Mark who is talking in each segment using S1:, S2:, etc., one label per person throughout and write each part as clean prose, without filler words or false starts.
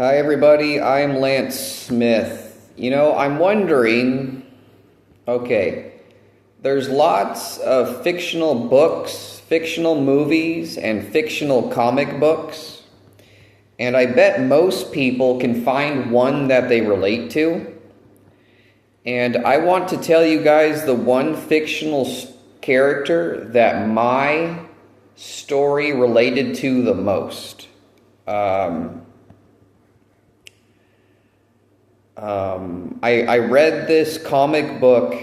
S1: Hi, everybody. I'm Lance Smith. I'm wondering, okay, there's lots of fictional books, fictional movies, and fictional comic books, and I bet most people can find one that they relate to. And I want to tell you guys the one fictional character that my story related to the most. I read this comic book.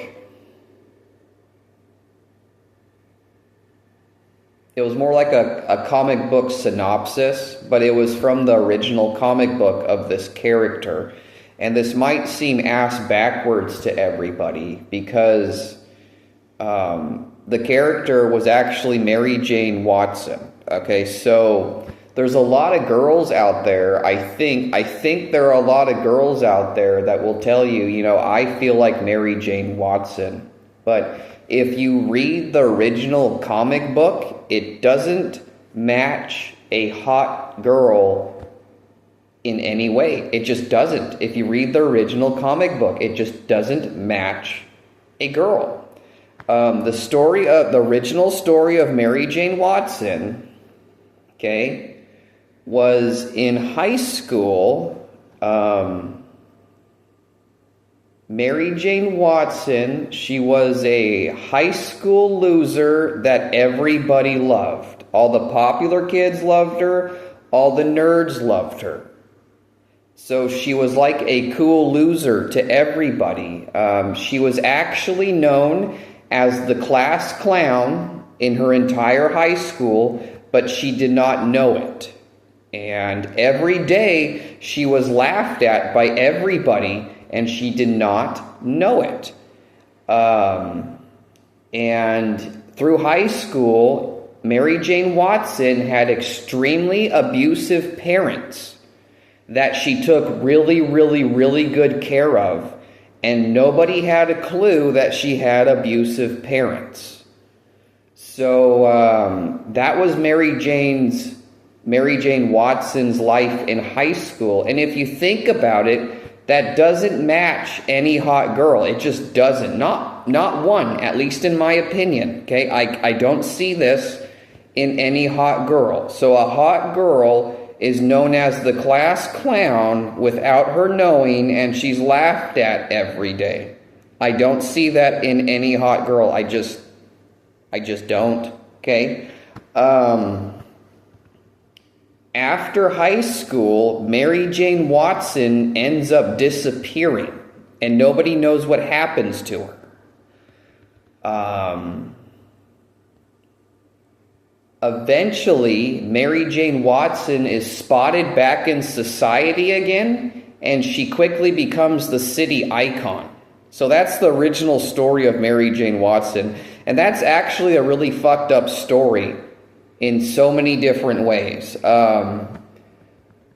S1: It was more like a comic book synopsis, but it was from the original comic book of this character. And this might seem ass backwards to everybody because the character was actually Mary Jane Watson. Okay, so there's a lot of girls out there. I think there are a lot of girls out there that will tell you, I feel like Mary Jane Watson. But if you read the original comic book, it doesn't match a hot girl in any way. It just doesn't. If you read the original comic book, it just doesn't match a girl. The original story of Mary Jane Watson, okay, was in high school. Mary Jane Watson, she was a high school loser that everybody loved. All the popular kids loved her. All the nerds loved her. So she was like a cool loser to everybody. She was actually known as the class clown in her entire high school, but she did not know it. And every day she was laughed at by everybody, and she did not know it. And through high school, Mary Jane Watson had extremely abusive parents that she took really, really, really good care of, and nobody had a clue that she had abusive parents. So that was Mary Jane Watson's life in high school. And if you think about it, that doesn't match any hot girl. It just doesn't. Not one, at least in my opinion. Okay, I don't see this in any hot girl. So a hot girl is known as the class clown without her knowing, and she's laughed at every day. I don't see that in any hot girl. I just don't. Okay. After high school, Mary Jane Watson ends up disappearing, and nobody knows what happens to her. Eventually, Mary Jane Watson is spotted back in society again, and she quickly becomes the city icon. So that's the original story of Mary Jane Watson, and that's actually a really fucked up story in so many different ways.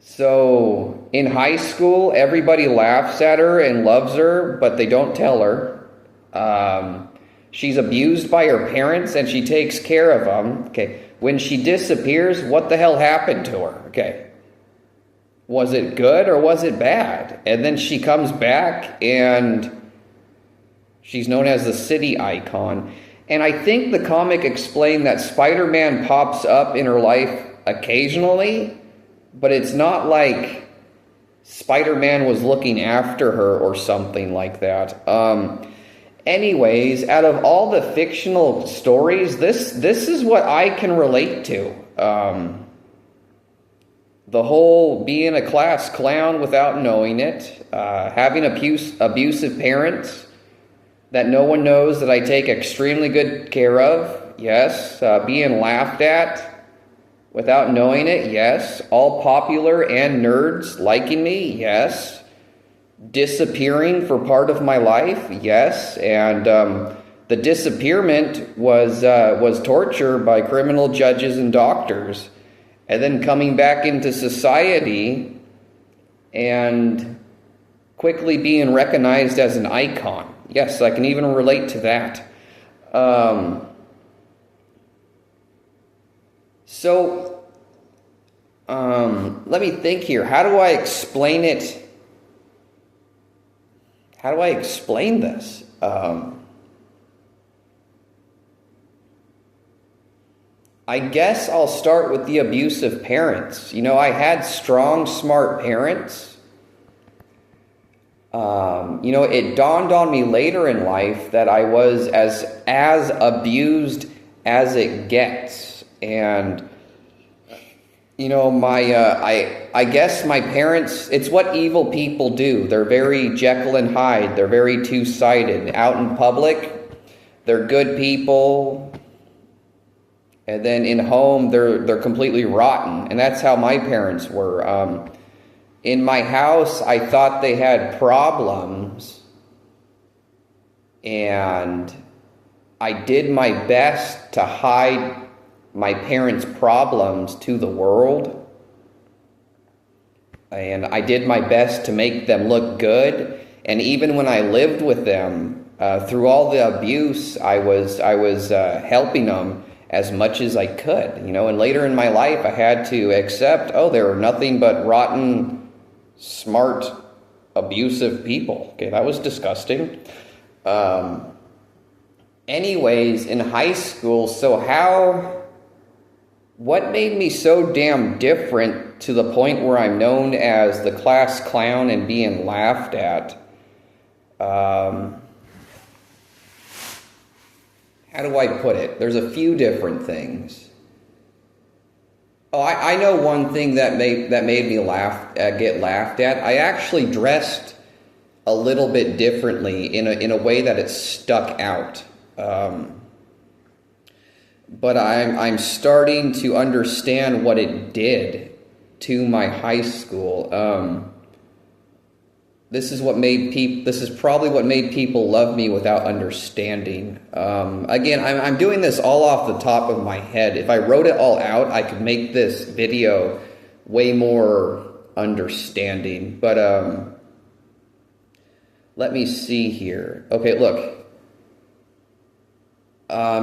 S1: So in high school, everybody laughs at her and loves her, but they don't tell her. She's abused by her parents, and she takes care of them. Okay. When she disappears, what the hell happened to her? Okay. Was it good or was it bad? And then she comes back, and she's known as the city icon. And I think the comic explained that Spider-Man pops up in her life occasionally, but it's not like Spider-Man was looking after her or something like that. Anyways, out of all the fictional stories, this is what I can relate to. The whole being a class clown without knowing it, having abusive parents that no one knows that I take extremely good care of, yes. Being laughed at without knowing it, yes. All popular and nerds liking me, yes. Disappearing for part of my life, yes. And the disappearance was torture by criminal judges and doctors, and then coming back into society and quickly being recognized as an icon. Yes, I can even relate to that. So Let me think here. How do I explain it? How do I explain this? I guess I'll start with the abusive parents. I had strong, smart parents. It dawned on me later in life that I was as abused as it gets. And, I guess my parents, it's what evil people do. They're very Jekyll and Hyde. They're very two-sided. Out in public, they're good people. And then in home, they're completely rotten. And that's how my parents were. In my house, I thought they had problems. And I did my best to hide my parents' problems to the world. And I did my best to make them look good. And even when I lived with them, through all the abuse, I was helping them as much as I could, and later in my life I had to accept, they were nothing but rotten, smart, abusive people. Okay, that was disgusting. Anyways, in high school, what made me so damn different to the point where I'm known as the class clown and being laughed at? How do I put it? There's a few different things. I know one thing that made me get laughed at. I actually dressed a little bit differently in a way that it stuck out. But I'm starting to understand what it did to my high school. This is probably what made people love me without understanding. Again, I'm doing this all off the top of my head. If I wrote it all out, I could make this video way more understanding. But let me see here. Okay, look.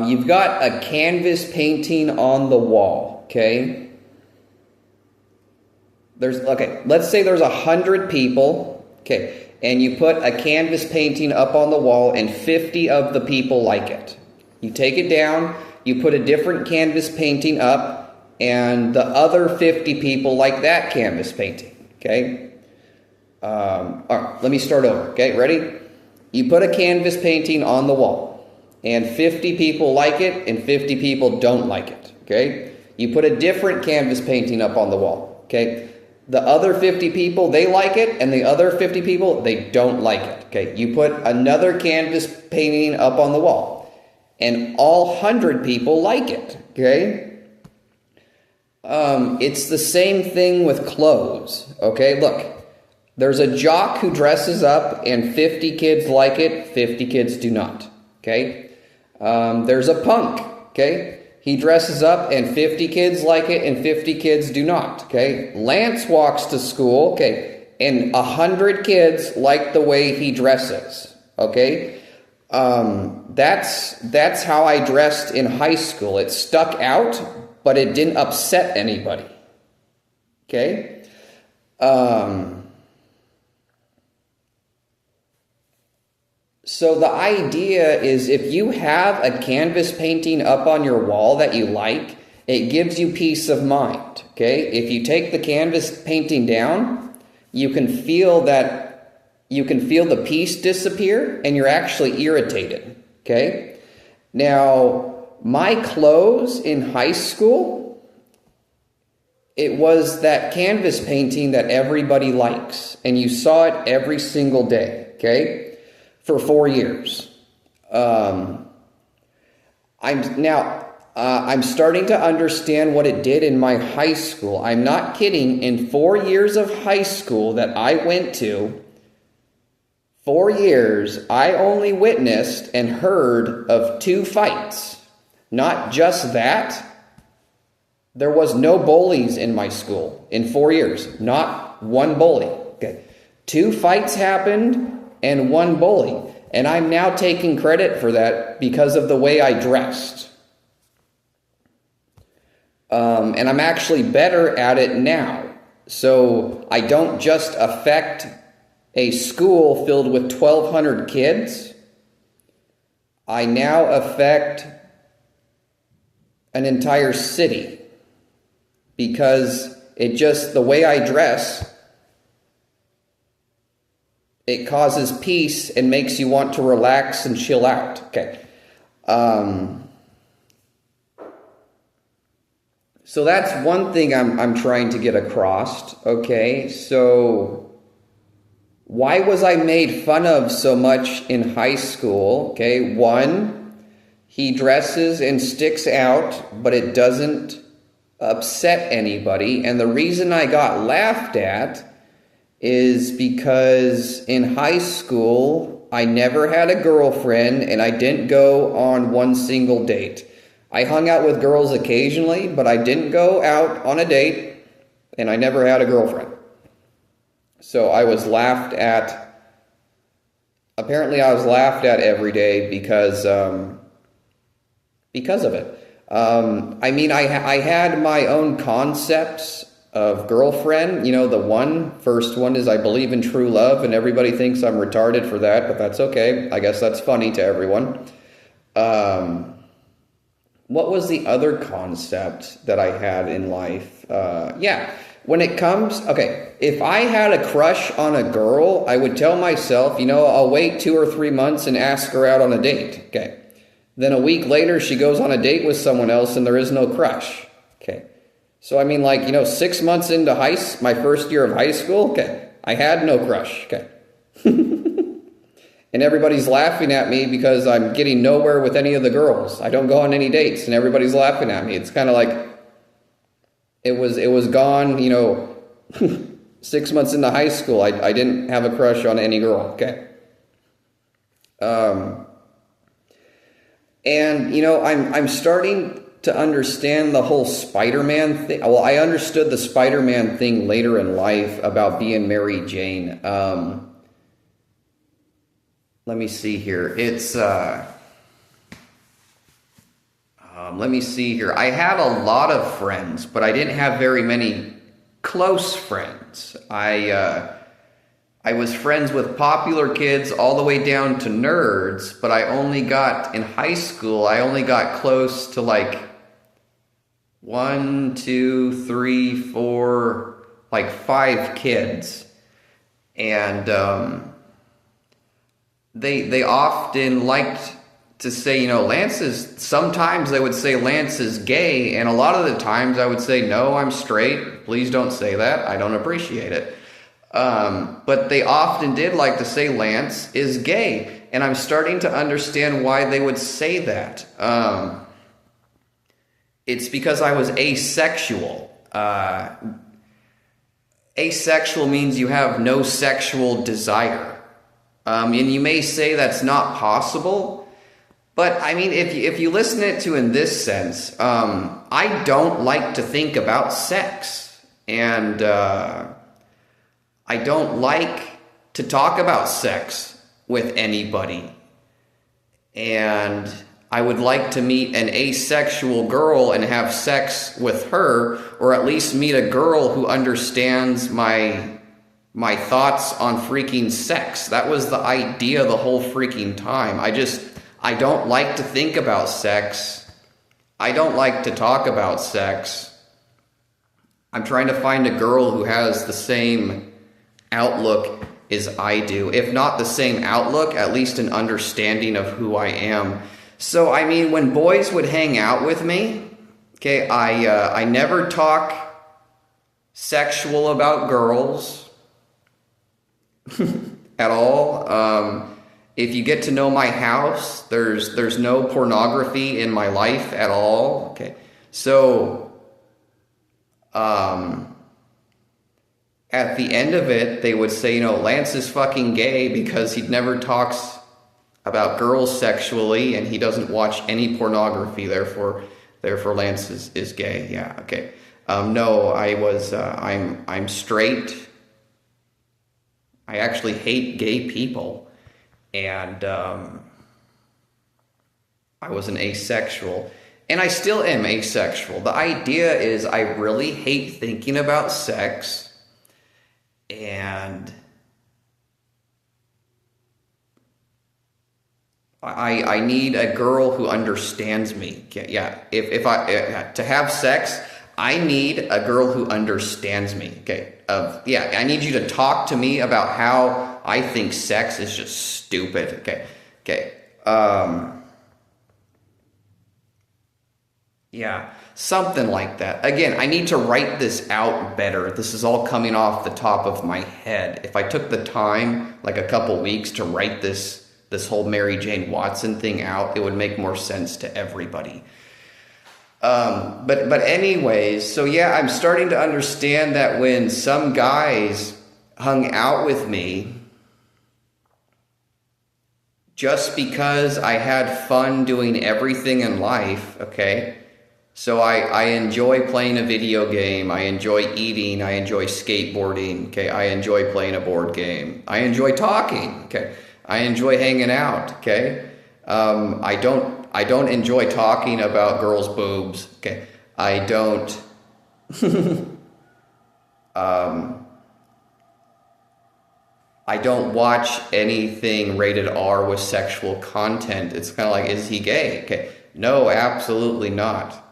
S1: You've got a canvas painting on the wall, okay? Let's say there's 100 people. Okay, and you put a canvas painting up on the wall and 50 of the people like it. You take it down, you put a different canvas painting up, and the other 50 people like that canvas painting, okay? All right, let me start over, okay? Ready? You put a canvas painting on the wall, and 50 people like it, and 50 people don't like it, okay? You put a different canvas painting up on the wall, okay? The other 50 people, they like it, and the other 50 people, they don't like it. Okay, you put another canvas painting up on the wall, and all 100 people like it. Okay, it's the same thing with clothes. Okay, look, there's a jock who dresses up, and 50 kids like it, 50 kids do not. Okay, there's a punk. Okay. He dresses up and 50 kids like it and 50 kids do not, okay? Lance walks to school, okay, and 100 kids like the way he dresses, okay? That's how I dressed in high school. It stuck out, but it didn't upset anybody, okay? So the idea is if you have a canvas painting up on your wall that you like, it gives you peace of mind, okay? If you take the canvas painting down, you can feel the piece disappear and you're actually irritated, okay? Now, my clothes in high school, it was that canvas painting that everybody likes, and you saw it every single day, okay? For 4 years. I'm starting to understand what it did in my high school. I'm not kidding. In 4 years of high school that I went to, 4 years, I only witnessed and heard of 2 fights. Not just that, there was no bullies in my school in 4 years. Not one bully. Okay. 2 fights happened and 1 bully. And I'm now taking credit for that because of the way I dressed. And I'm actually better at it now. So I don't just affect a school filled with 1,200 kids. I now affect an entire city because the way I dress, it causes peace and makes you want to relax and chill out. Okay. So that's one thing I'm trying to get across. Okay. So why was I made fun of so much in high school? Okay. One, he dresses and sticks out, but it doesn't upset anybody. And the reason I got laughed at is because in high school, I never had a girlfriend and I didn't go on one single date. I hung out with girls occasionally, but I didn't go out on a date and I never had a girlfriend. So I was laughed at. Apparently I was laughed at every day because of it. I mean, I had my own concepts of girlfriend. You know, the first one is I believe in true love, and everybody thinks I'm retarded for that, but that's okay. I guess that's funny to everyone. What was the other concept that I had in life? When it comes, if I had a crush on a girl, I would tell myself, I'll wait 2 or 3 months and ask her out on a date. Okay. Then a week later, she goes on a date with someone else and there is no crush. Okay. So, 6 months into my first year of high school, I had no crush. Okay. And everybody's laughing at me because I'm getting nowhere with any of the girls. I don't go on any dates and everybody's laughing at me. It's kind of like it was gone, 6 months into high school. I didn't have a crush on any girl. Okay. And, I'm starting to understand the whole Spider-Man thing. Well, I understood the Spider-Man thing later in life about being Mary Jane. Let me see here. It's, let me see here. I had a lot of friends, but I didn't have very many close friends. I was friends with popular kids all the way down to nerds, but in high school, I only got close to 1, 2, 3, 4, 5 kids. And they often liked to say, sometimes they would say Lance is gay, and a lot of the times I would say, no, I'm straight. Please don't say that. I don't appreciate it. But they often did like to say Lance is gay, and I'm starting to understand why they would say that. It's because I was asexual. Asexual means you have no sexual desire. And you may say that's not possible, but if you listen it to in this sense, I don't like to think about sex, and I don't like to talk about sex with anybody, and I would like to meet an asexual girl and have sex with her, or at least meet a girl who understands my thoughts on freaking sex. That was the idea the whole freaking time. I don't like to think about sex. I don't like to talk about sex. I'm trying to find a girl who has the same outlook as I do. If not the same outlook, at least an understanding of who I am. So, when boys would hang out with me, I never talk sexual about girls at all. If you get to know my house, there's no pornography in my life at all. Okay. So, at the end of it, they would say, Lance is fucking gay because he never talks about girls sexually and he doesn't watch any pornography. Therefore Lance is gay. Yeah. Okay. No, I'm straight. I actually hate gay people. And I was an asexual. And I still am asexual. The idea is I really hate thinking about sex, and I need a girl who understands me. Yeah, if I to have sex, I need a girl who understands me. Okay, yeah, I need you to talk to me about how I think sex is just stupid. Okay. Yeah, something like that. Again, I need to write this out better. This is all coming off the top of my head. If I took the time, like a couple weeks, to write this whole Mary Jane Watson thing out, it would make more sense to everybody. But anyways, so yeah, I'm starting to understand that when some guys hung out with me just because I had fun doing everything in life, okay? So I enjoy playing a video game, I enjoy eating, I enjoy skateboarding, okay? I enjoy playing a board game, I enjoy talking, okay? I enjoy hanging out, okay? I don't enjoy talking about girls' boobs, okay? I don't I don't watch anything rated R with sexual content. It's kind of like, is he gay? Okay. No, absolutely not.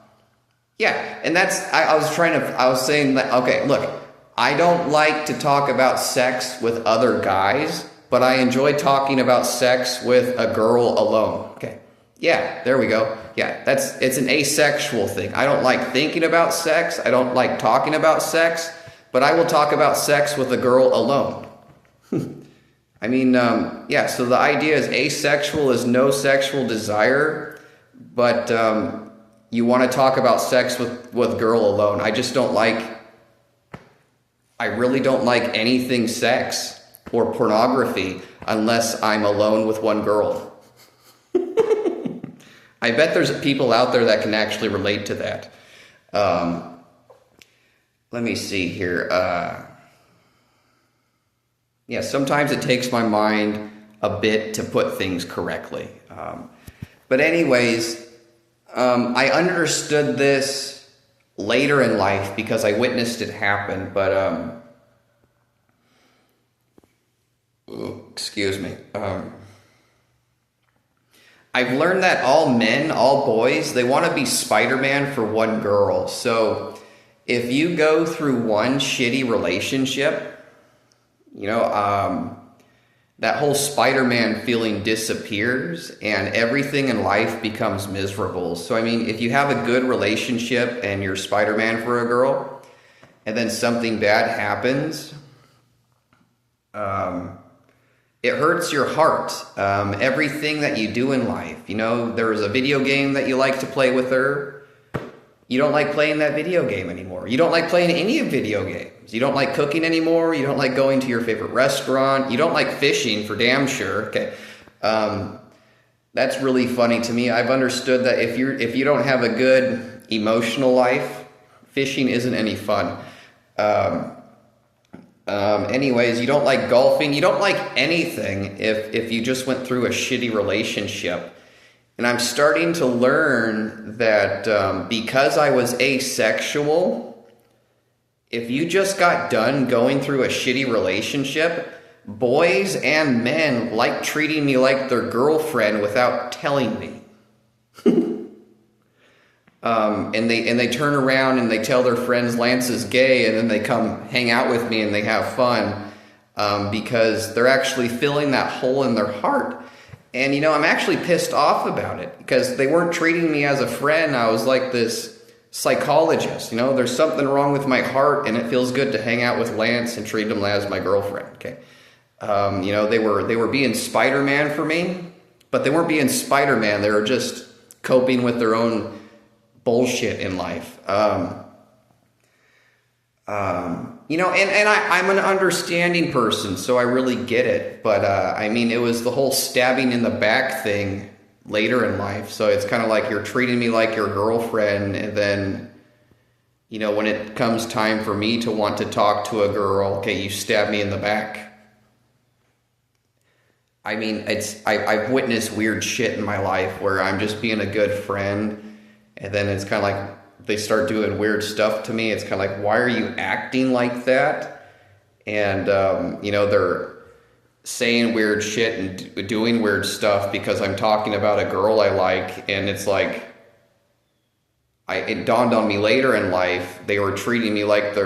S1: Yeah, and I was saying that, okay, look, I don't like to talk about sex with other guys, but I enjoy talking about sex with a girl alone. Okay. Yeah, there we go. Yeah, it's an asexual thing. I don't like thinking about sex. I don't like talking about sex, but I will talk about sex with a girl alone. I mean, yeah, so the idea is asexual is no sexual desire, but you want to talk about sex with girl alone. I really don't like anything sex or pornography unless I'm alone with one girl. I bet there's people out there that can actually relate to that. Let me see here. Yeah, sometimes it takes my mind a bit to put things correctly. But anyways, I understood this later in life because I witnessed it happen, but excuse me. I've learned that all men, all boys, they want to be Spider-Man for one girl. So if you go through one shitty relationship, that whole Spider-Man feeling disappears and everything in life becomes miserable. So, I mean, if you have a good relationship and you're Spider-Man for a girl and then something bad happens, it hurts your heart. Everything that you do in life, there's a video game that you like to play with her. You don't like playing that video game anymore. You don't like playing any video games. You don't like cooking anymore. You don't like going to your favorite restaurant. You don't like fishing for damn sure. Okay. That's really funny to me. I've understood that if you don't have a good emotional life, fishing isn't any fun. Anyways, you don't like golfing. You don't like anything if you just went through a shitty relationship. And I'm starting to learn that because I was asexual, if you just got done going through a shitty relationship, boys and men like treating me like their girlfriend without telling me. And they turn around and they tell their friends Lance is gay, and then they come hang out with me and they have fun because they're actually filling that hole in their heart. And, I'm actually pissed off about it because they weren't treating me as a friend. I was like this psychologist, there's something wrong with my heart and it feels good to hang out with Lance and treat him as my girlfriend. Okay. They were being Spider-Man for me, but they weren't being Spider-Man. They were just coping with their own bullshit in life. And I'm an understanding person, so I really get it. But, it was the whole stabbing in the back thing later in life. So it's kind of like you're treating me like your girlfriend, and then, when it comes time for me to want to talk to a girl, okay, you stab me in the back. I've witnessed weird shit in my life where I'm just being a good friend, And then it's kind of like they start doing weird stuff to me. It's kind of like, why are you acting like that? And, they're saying weird shit and doing weird stuff because I'm talking about a girl I like. And it's like, it dawned on me later in life, they were treating me like they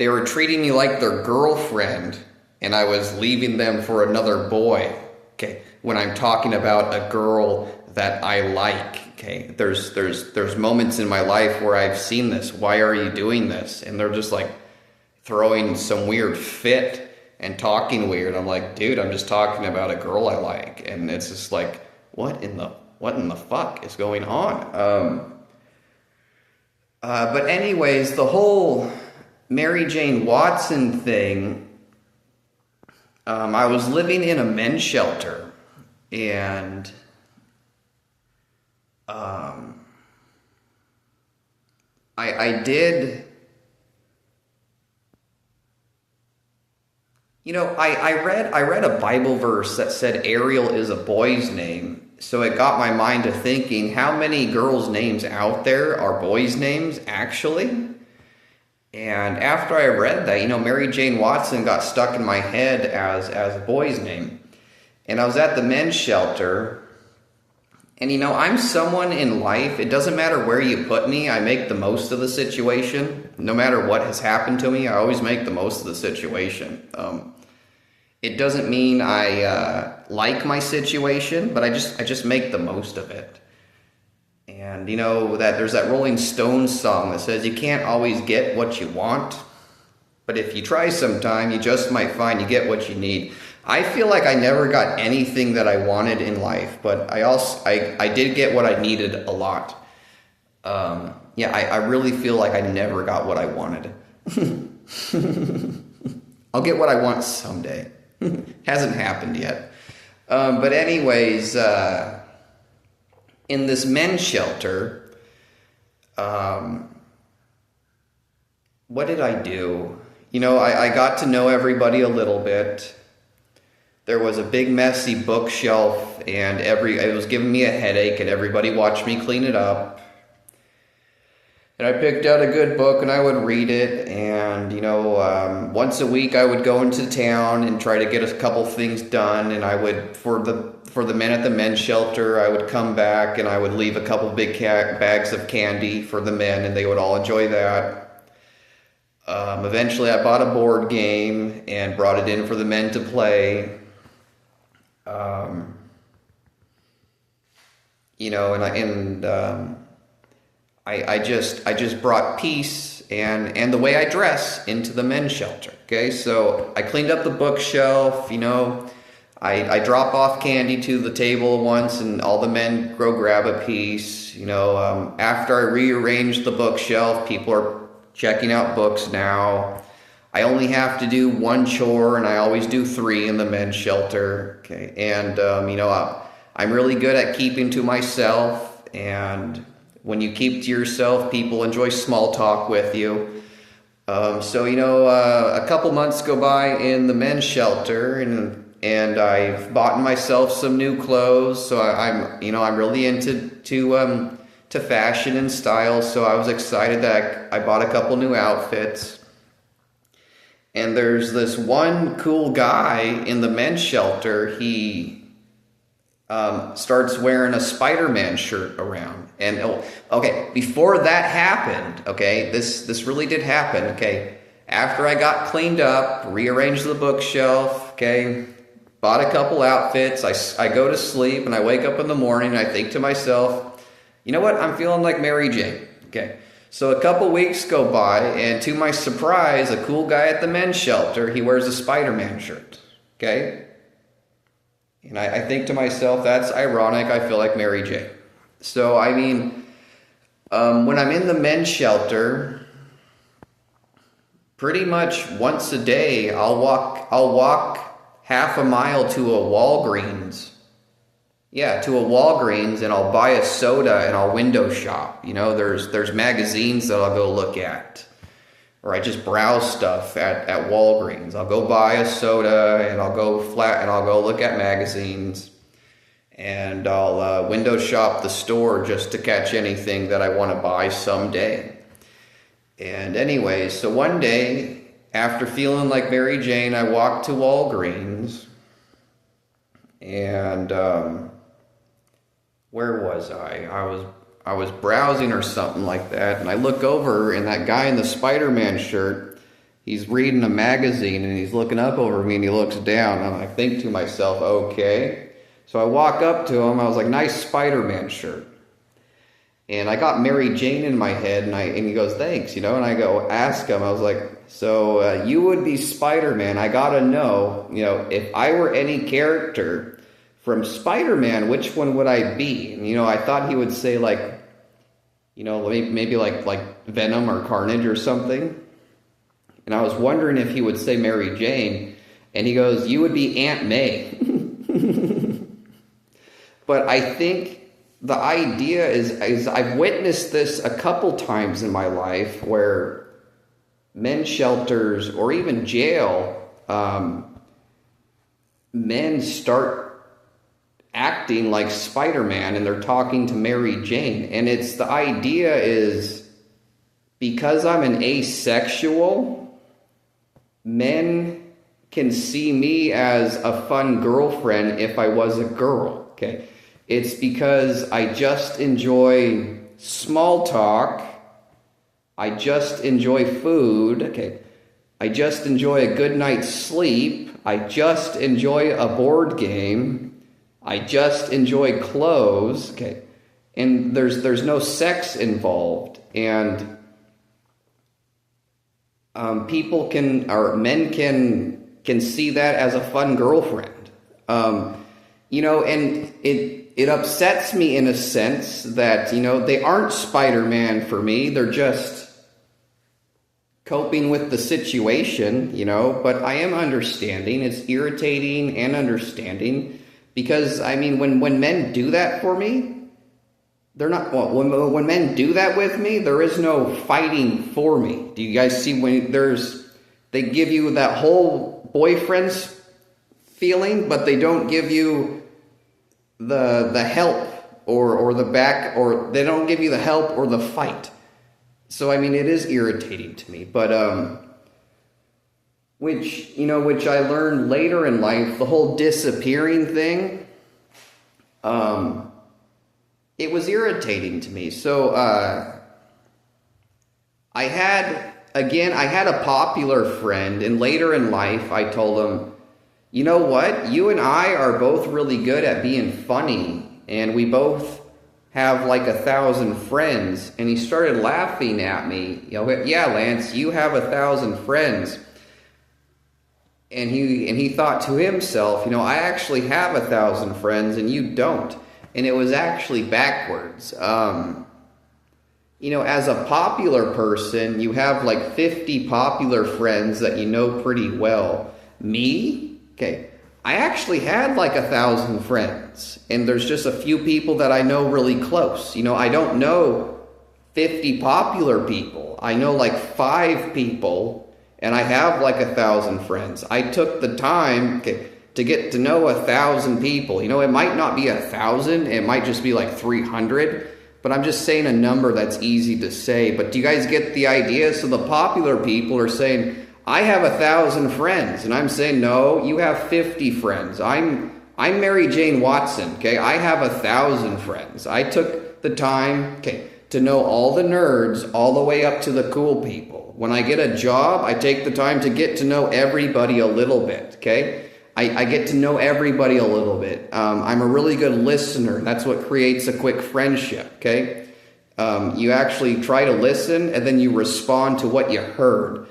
S1: were treating me like their girlfriend, and I was leaving them for another boy. Okay, when I'm talking about a girl that I like. Okay, there's moments in my life where I've seen this. Why are you doing this? And they're just like throwing some weird fit and talking weird. I'm like, dude, I'm just talking about a girl I like, and it's just like, what in the fuck is going on? But anyways, the whole Mary Jane Watson thing, I was living in a men's shelter, and I did, I read a Bible verse that said Ariel is a boy's name. So it got my mind to thinking, how many girls' names out there are boys' names, actually? And after I read that, Mary Jane Watson got stuck in my head as a boy's name. And I was at the men's shelter, and I'm someone in life, it doesn't matter where you put me, I make the most of the situation. No matter what has happened to me, I always make the most of the situation. It doesn't mean I like my situation, but I just make the most of it. And that there's that Rolling Stones song that says you can't always get what you want, but if you try sometime, you just might find you get what you need. I feel like I never got anything that I wanted in life, but I did get what I needed a lot. I really feel like I never got what I wanted. I'll get what I want someday. Hasn't happened yet. But anyways, in this men's shelter, what did I do? I got to know everybody a little bit. There was a big messy bookshelf, and it was giving me a headache, and everybody watched me clean it up. And I picked out a good book and I would read it, and once a week I would go into town and try to get a couple things done, and I would, for the men at the men's shelter, I would come back and I would leave a couple big bags of candy for the men, and they would all enjoy that. Eventually I bought a board game and brought it in for the men to play. I just brought peace and the way I dress into the men's shelter. Okay, so I cleaned up the bookshelf. I drop off candy to the table once, and all the men go grab a piece. After I rearranged the bookshelf, people are checking out books now. I only have to do one chore, and I always do 3 in the men's shelter. Okay, and I'm really good at keeping to myself, and when you keep to yourself, people enjoy small talk with you. A couple months go by in the men's shelter, and I've bought myself some new clothes. So I'm really into fashion and style. So I was excited that I bought a couple new outfits. And there's this one cool guy in the men's shelter. He starts wearing a Spider-Man shirt around. And okay, before that happened, okay, this really did happen, okay. After I got cleaned up, rearranged the bookshelf, okay, bought a couple outfits, I go to sleep, and I wake up in the morning, and I think to myself, you know what, I'm feeling like Mary Jane, okay. So a couple weeks go by, and to my surprise, a cool guy at the men's shelter, he wears a Spider-Man shirt, okay. And I think to myself, that's ironic, I feel like Mary Jane. So, when I'm in the men's shelter, pretty much once a day, I'll walk half a mile to a Walgreens. Yeah, to a Walgreens, and I'll buy a soda and I'll window shop. There's magazines that I'll go look at. Or I just browse stuff at Walgreens. I'll go buy a soda, and I'll go look at magazines. and I'll window shop the store just to catch anything that I want to buy someday. And anyway, so one day, after feeling like Mary Jane, I walked to Walgreens, and where was I? I was browsing or something like that, and I look over, and that guy in the Spider-Man shirt, he's reading a magazine, and he's looking up over me, and he looks down, and I think to myself, okay. So I walk up to him, I was like, nice Spider-Man shirt. And I got Mary Jane in my head, and he goes, thanks, and I go, ask him, I was like, so you would be Spider-Man, I gotta know, if I were any character from Spider-Man, which one would I be? And, I thought he would say, like, maybe like Venom or Carnage or something. And I was wondering if he would say Mary Jane, and he goes, you would be Aunt May. But I think the idea is I've witnessed this a couple times in my life where men's shelters or even jail, men start acting like Spider-Man and they're talking to Mary Jane. And the idea is because I'm an asexual, men can see me as a fun girlfriend if I was a girl, okay? It's because I just enjoy small talk. I just enjoy food. Okay. I just enjoy a good night's sleep. I just enjoy a board game. I just enjoy clothes. Okay. And there's no sex involved. And men can see that as a fun girlfriend. And it upsets me in a sense that, they aren't Spider-Man for me. They're just coping with the situation, but I am understanding. It's irritating and understanding because, when men do that for me, they're not, when men do that with me, there is no fighting for me. Do you guys see when they give you that whole boyfriend's feeling, but they don't give you the help or the back, or they don't give you the help or the fight. So it is irritating to me, but which I learned later in life, the whole disappearing thing, it was irritating to me. So I had a popular friend, and later in life I told him, you know what? You and I are both really good at being funny, and we both have like 1,000 friends. And he started laughing at me. Yeah, Lance, you have 1,000 friends. And he thought to himself, I actually have 1,000 friends, and you don't. And it was actually backwards. As a popular person, you have like 50 popular friends that you know pretty well. Me? Okay, I actually had like 1,000 friends, and there's just a few people that I know really close. I don't know 50 popular people. I know like 5 people, and I have like 1,000 friends. I took the time to get to know 1,000 people. It might not be 1,000, it might just be like 300, but I'm just saying a number that's easy to say. But do you guys get the idea? So the popular people are saying, I have 1,000 friends, and I'm saying, no, you have 50 friends. I'm Mary Jane Watson, okay? I have 1,000 friends. I took the time, to know all the nerds all the way up to the cool people. When I get a job, I take the time to get to know everybody a little bit, okay? I get to know everybody a little bit. I'm a really good listener. That's what creates a quick friendship, okay? You actually try to listen, and then you respond to what you heard.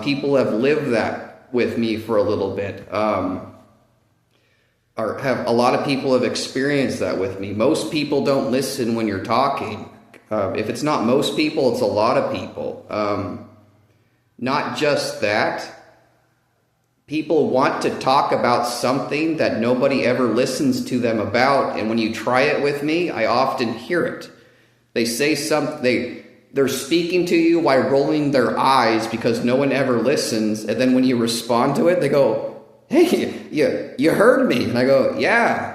S1: People have lived that with me for a little bit. A lot of people have experienced that with me. Most people don't listen when you're talking. If it's not most people, it's a lot of people. Not just that. People want to talk about something that nobody ever listens to them about, and when you try it with me, I often hear it. They say something. They're speaking to you while rolling their eyes because no one ever listens. And then when you respond to it, they go, hey, you heard me. And I go, yeah,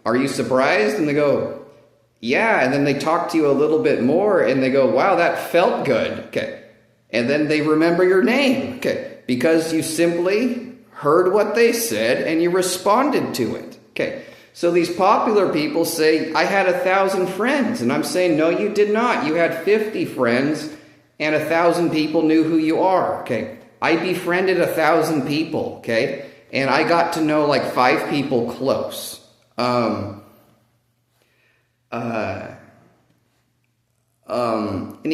S1: are you surprised? And they go, yeah. And then they talk to you a little bit more and they go, wow, that felt good. Okay. And then they remember your name. Okay. Because you simply heard what they said and you responded to it. Okay. So these popular people say, I had 1,000 friends. And I'm saying, no, you did not. You had 50 friends and 1,000 people knew who you are. Okay. I befriended 1,000 people. Okay. And I got to know like 5 people close. And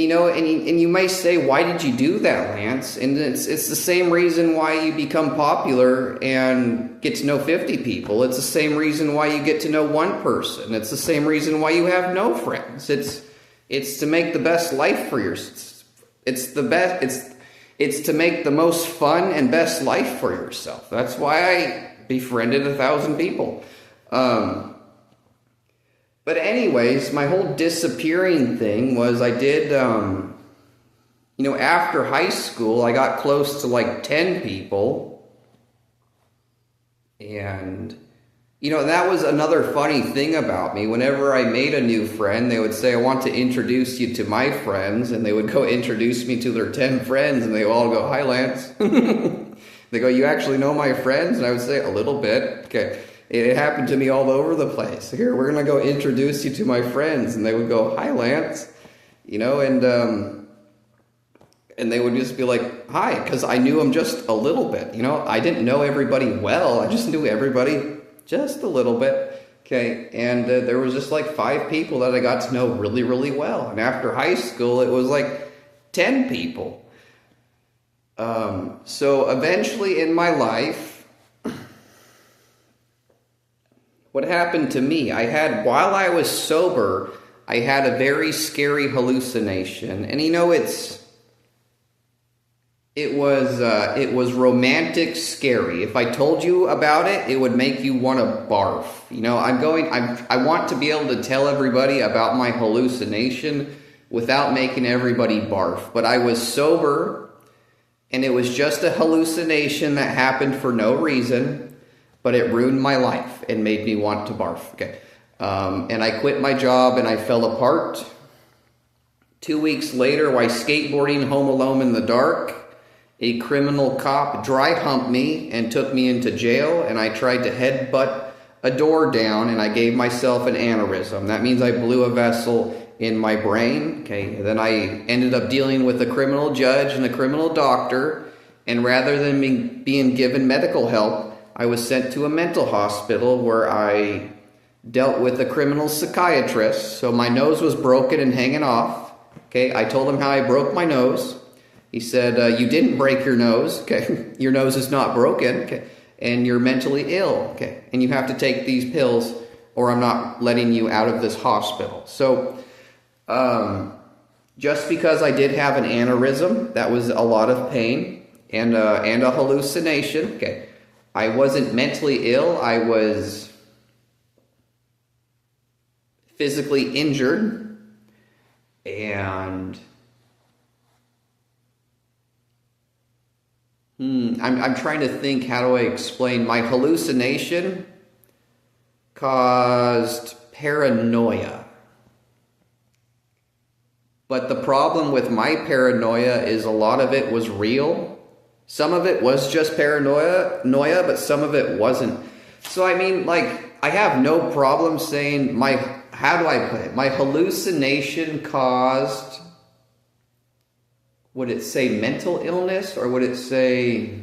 S1: you know, and you may say, why did you do that, Lance? And it's the same reason why you become popular and get to know 50 people. It's the same reason why you get to know 1 person. It's the same reason why you have no friends. It's to make the best life for yourself. It's to make the most fun and best life for yourself. That's why I befriended 1,000 people. But anyways, my whole disappearing thing was I did, after high school, I got close to like 10 people. And, that was another funny thing about me. Whenever I made a new friend, they would say, I want to introduce you to my friends. And they would go introduce me to their 10 friends. And they all go, hi, Lance. They go, you actually know my friends? And I would say, a little bit. Okay. It happened to me all over the place. Here, we're going to go introduce you to my friends. And they would go, hi, Lance. And they would just be like, hi, because I knew them just a little bit. I didn't know everybody well. I just knew everybody just a little bit. Okay, and there was just like 5 people that I got to know really, really well. And after high school, it was like 10 people. So eventually in my life, what happened to me, while I was sober, I had a very scary hallucination. And it was romantic scary. If I told you about it, it would make you want to barf. I want to be able to tell everybody about my hallucination without making everybody barf. But I was sober, and it was just a hallucination that happened for no reason. But it ruined my life and made me want to barf. Okay. And I quit my job and I fell apart. 2 weeks later, while skateboarding home alone in the dark, a criminal cop dry humped me and took me into jail. And I tried to headbutt a door down and I gave myself an aneurysm. That means I blew a vessel in my brain. Okay. Then I ended up dealing with a criminal judge and a criminal doctor. And rather than being given medical help, I was sent to a mental hospital where I dealt with a criminal psychiatrist. So my nose was broken and hanging off. Okay, I told him how I broke my nose. He said, you didn't break your nose. Okay, your nose is not broken. Okay, and you're mentally ill. Okay, and you have to take these pills or I'm not letting you out of this hospital. So just because I did have an aneurysm, that was a lot of pain and a hallucination. Okay. I wasn't mentally ill. I was physically injured. And I'm trying to think, how do I explain? My hallucination caused paranoia. But the problem with my paranoia is a lot of it was real. Some of it was just paranoia, but some of it wasn't. So I mean, like, I have no problem saying how do I put it? My hallucination caused, would it say mental illness or would it say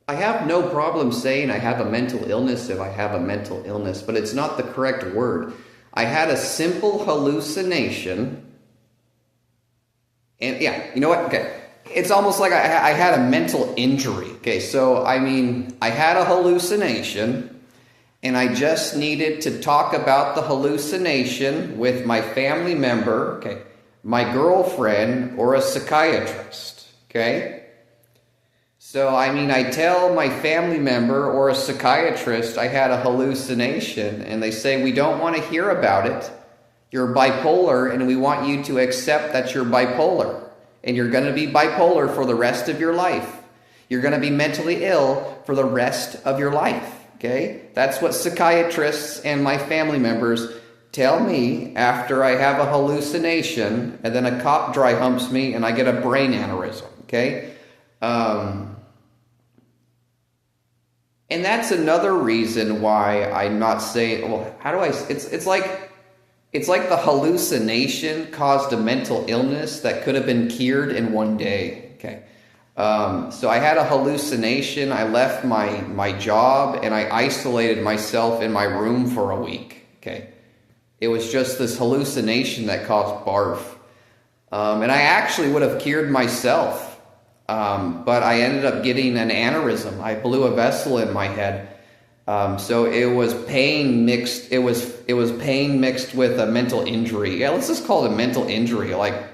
S1: I have no problem saying I have a mental illness if I have a mental illness, but it's not the correct word. I had a simple hallucination. And yeah, you know what? Okay. It's almost like I had a mental injury. Okay, so I mean, I had a hallucination and I just needed to talk about the hallucination with my family member, okay, my girlfriend, or a psychiatrist, okay? So, I mean, I tell my family member or a psychiatrist I had a hallucination, and they say, we don't want to hear about it. You're bipolar, and we want you to accept that you're bipolar. and you're going to be bipolar for the rest of your life. You're going to be mentally ill for the rest of your life. Okay? That's what psychiatrists and my family members tell me after I have a hallucination and then a cop dry humps me and I get a brain aneurysm. Okay? And that's another reason why I'm not saying, well, how do I, it's like the hallucination caused a mental illness that could have been cured in one day. Okay. So I had a hallucination. I left my job and I isolated myself in my room for a week. Okay. It was just this hallucination that caused barf. And I actually would have cured myself. But I ended up getting an aneurysm. I blew a vessel in my head. So it was pain mixed. It was pain mixed with a mental injury. Yeah, let's just call it a mental injury. Like,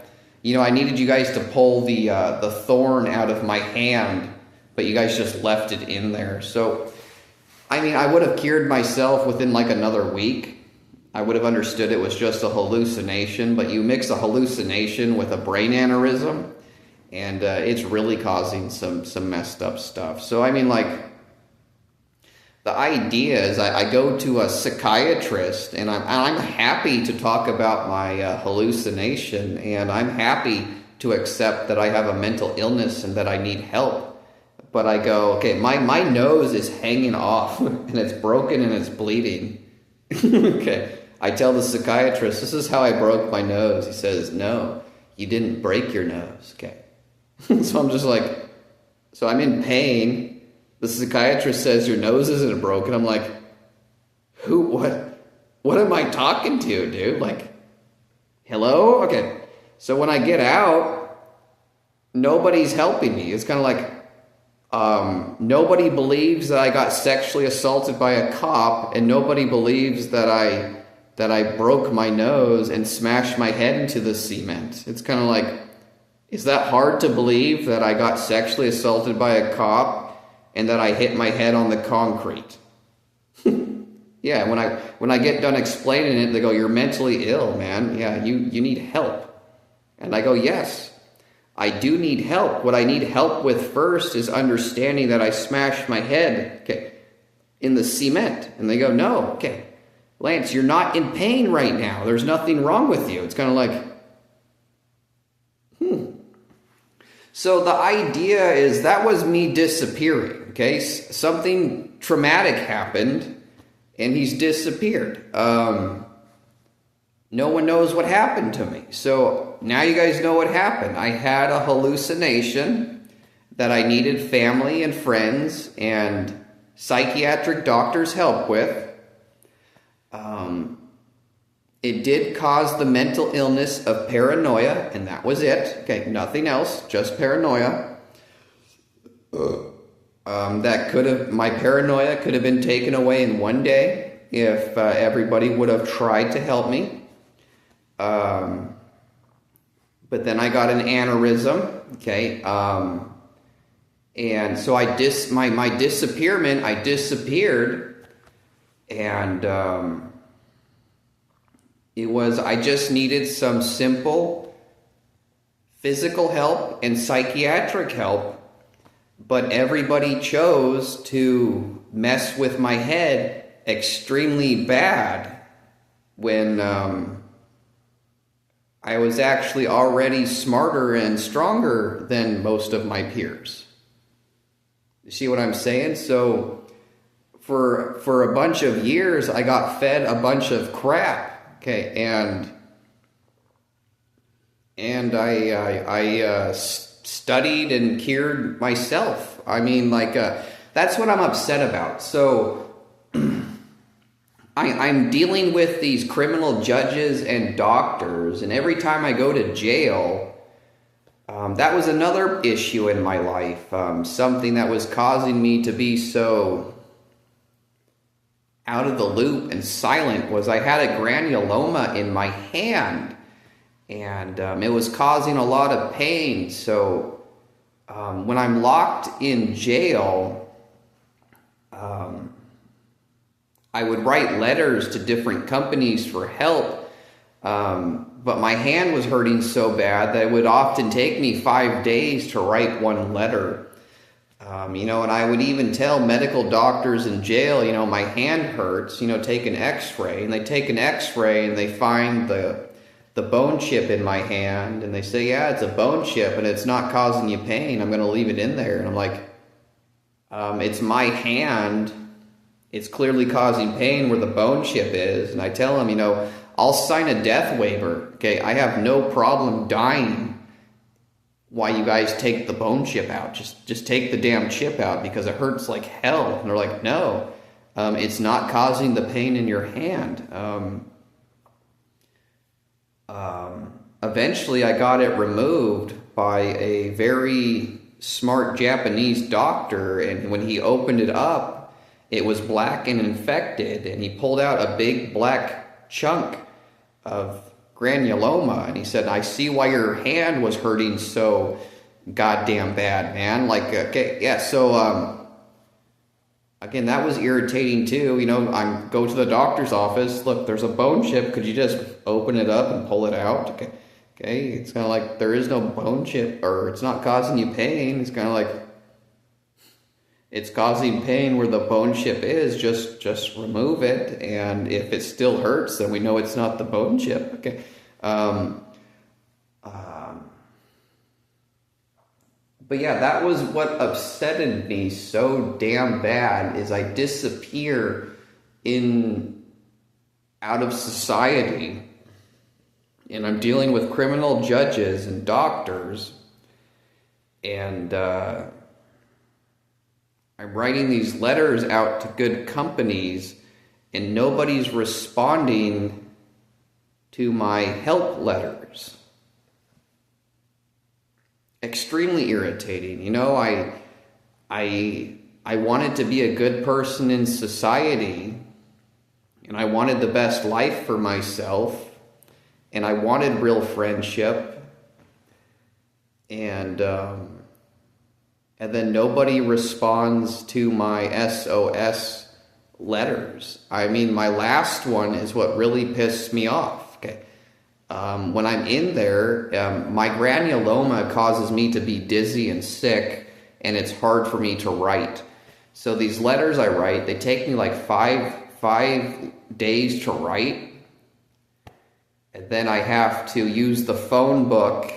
S1: I needed you guys to pull the thorn out of my hand, but you guys just left it in there. So, I would have cured myself within like another week. I would have understood it was just a hallucination. But you mix a hallucination with a brain aneurysm, and it's really causing some messed up stuff. So, the idea is I go to a psychiatrist and I'm happy to talk about my hallucination, and I'm happy to accept that I have a mental illness and that I need help. But I go, okay, my nose is hanging off and it's broken and it's bleeding. Okay. I tell the psychiatrist, this is how I broke my nose. He says, no, you didn't break your nose. Okay. So I'm just like, so I'm in pain. The psychiatrist says your nose isn't broken. I'm like, what am I talking to, dude? Like, hello? Okay. So when I get out, nobody's helping me. It's kind of like, nobody believes that I got sexually assaulted by a cop, and nobody believes that I broke my nose and smashed my head into the cement. It's kind of like, is that hard to believe that I got sexually assaulted by a cop and that I hit my head on the concrete? Yeah, when I get done explaining it, they go, you're mentally ill, man. Yeah, you need help. And I go, yes, I do need help. What I need help with first is understanding that I smashed my head, in the cement. And they go, no, okay, Lance, you're not in pain right now. There's nothing wrong with you. It's kind of like, So the idea is that was me disappearing, okay? Something traumatic happened, and he's disappeared. No one knows what happened to me. So now you guys know what happened. I had a hallucination that I needed family and friends and psychiatric doctors' help with. It did cause the mental illness of paranoia, and that was it. Okay, nothing else, just paranoia. My paranoia could have been taken away in one day if everybody would have tried to help me. But then I got an aneurysm, okay, and so my disappearance, I disappeared, and I just needed some simple physical help and psychiatric help, but everybody chose to mess with my head extremely bad when I was actually already smarter and stronger than most of my peers. You see what I'm saying? So for a bunch of years, I got fed a bunch of crap. Okay, and I studied and cured myself. That's what I'm upset about. So I'm dealing with these criminal judges and doctors, and every time I go to jail, that was another issue in my life. Something that was causing me to be so out of the loop and silent was I had a granuloma in my hand, and it was causing a lot of pain. So when I'm locked in jail, I would write letters to different companies for help, But my hand was hurting so bad that it would often take me 5 days to write one letter. And I would even tell medical doctors in jail, my hand hurts, take an x-ray. And they take an x-ray and they find the bone chip in my hand. And they say, yeah, it's a bone chip and it's not causing you pain. I'm going to leave it in there. And I'm like, it's my hand. It's clearly causing pain where the bone chip is. And I tell them, I'll sign a death waiver. Okay, I have no problem dying while you guys take the bone chip out. Just take the damn chip out because it hurts like hell. And they're like, no, it's not causing the pain in your hand. Eventually I got it removed by a very smart Japanese doctor, and when he opened it up, it was black and infected, and he pulled out a big black chunk of granuloma, and he said, I see why your hand was hurting so goddamn bad, man. Like, okay, yeah, so, again, that was irritating too. I go to the doctor's office, look, there's a bone chip, could you just open it up and pull it out? Okay, it's kind of like, there is no bone chip, or it's not causing you pain. It's kind of like, it's causing pain where the bone chip is, just remove it, and if it still hurts, then we know it's not the bone chip. Okay. But yeah, that was what upsetted me so damn bad, is I disappear out of society, and I'm dealing with criminal judges and doctors, and I'm writing these letters out to good companies, and nobody's responding to my help letters. Extremely irritating. I wanted to be a good person in society, and I wanted the best life for myself, and I wanted real friendship, and then nobody responds to my SOS letters. I mean, my last one is what really pissed me off. Okay, when I'm in there, my granuloma causes me to be dizzy and sick, and it's hard for me to write. So these letters I write, they take me like five days to write, and then I have to use the phone book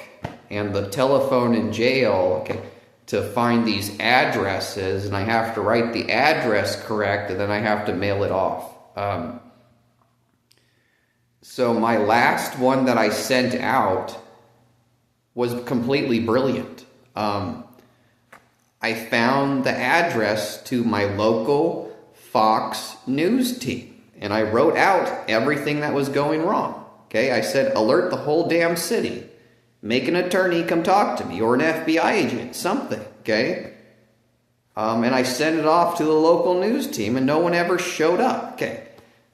S1: and the telephone in jail, okay, to find these addresses, and I have to write the address correct, and then I have to mail it off. So my last one that I sent out was completely brilliant. I found the address to my local Fox News team, and I wrote out everything that was going wrong. Okay, I said, alert the whole damn city. Make an attorney come talk to me, or an FBI agent, something, okay? And I sent it off to the local news team, and no one ever showed up, okay?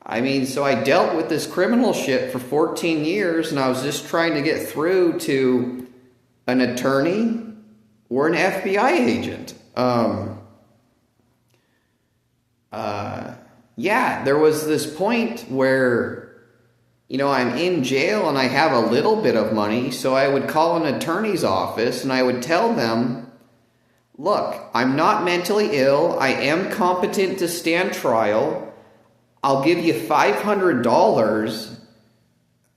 S1: I mean, so I dealt with this criminal shit for 14 years, and I was just trying to get through to an attorney or an FBI agent. Yeah, there was this point where, I'm in jail and I have a little bit of money, so I would call an attorney's office and I would tell them, look, I'm not mentally ill, I am competent to stand trial, I'll give you $500.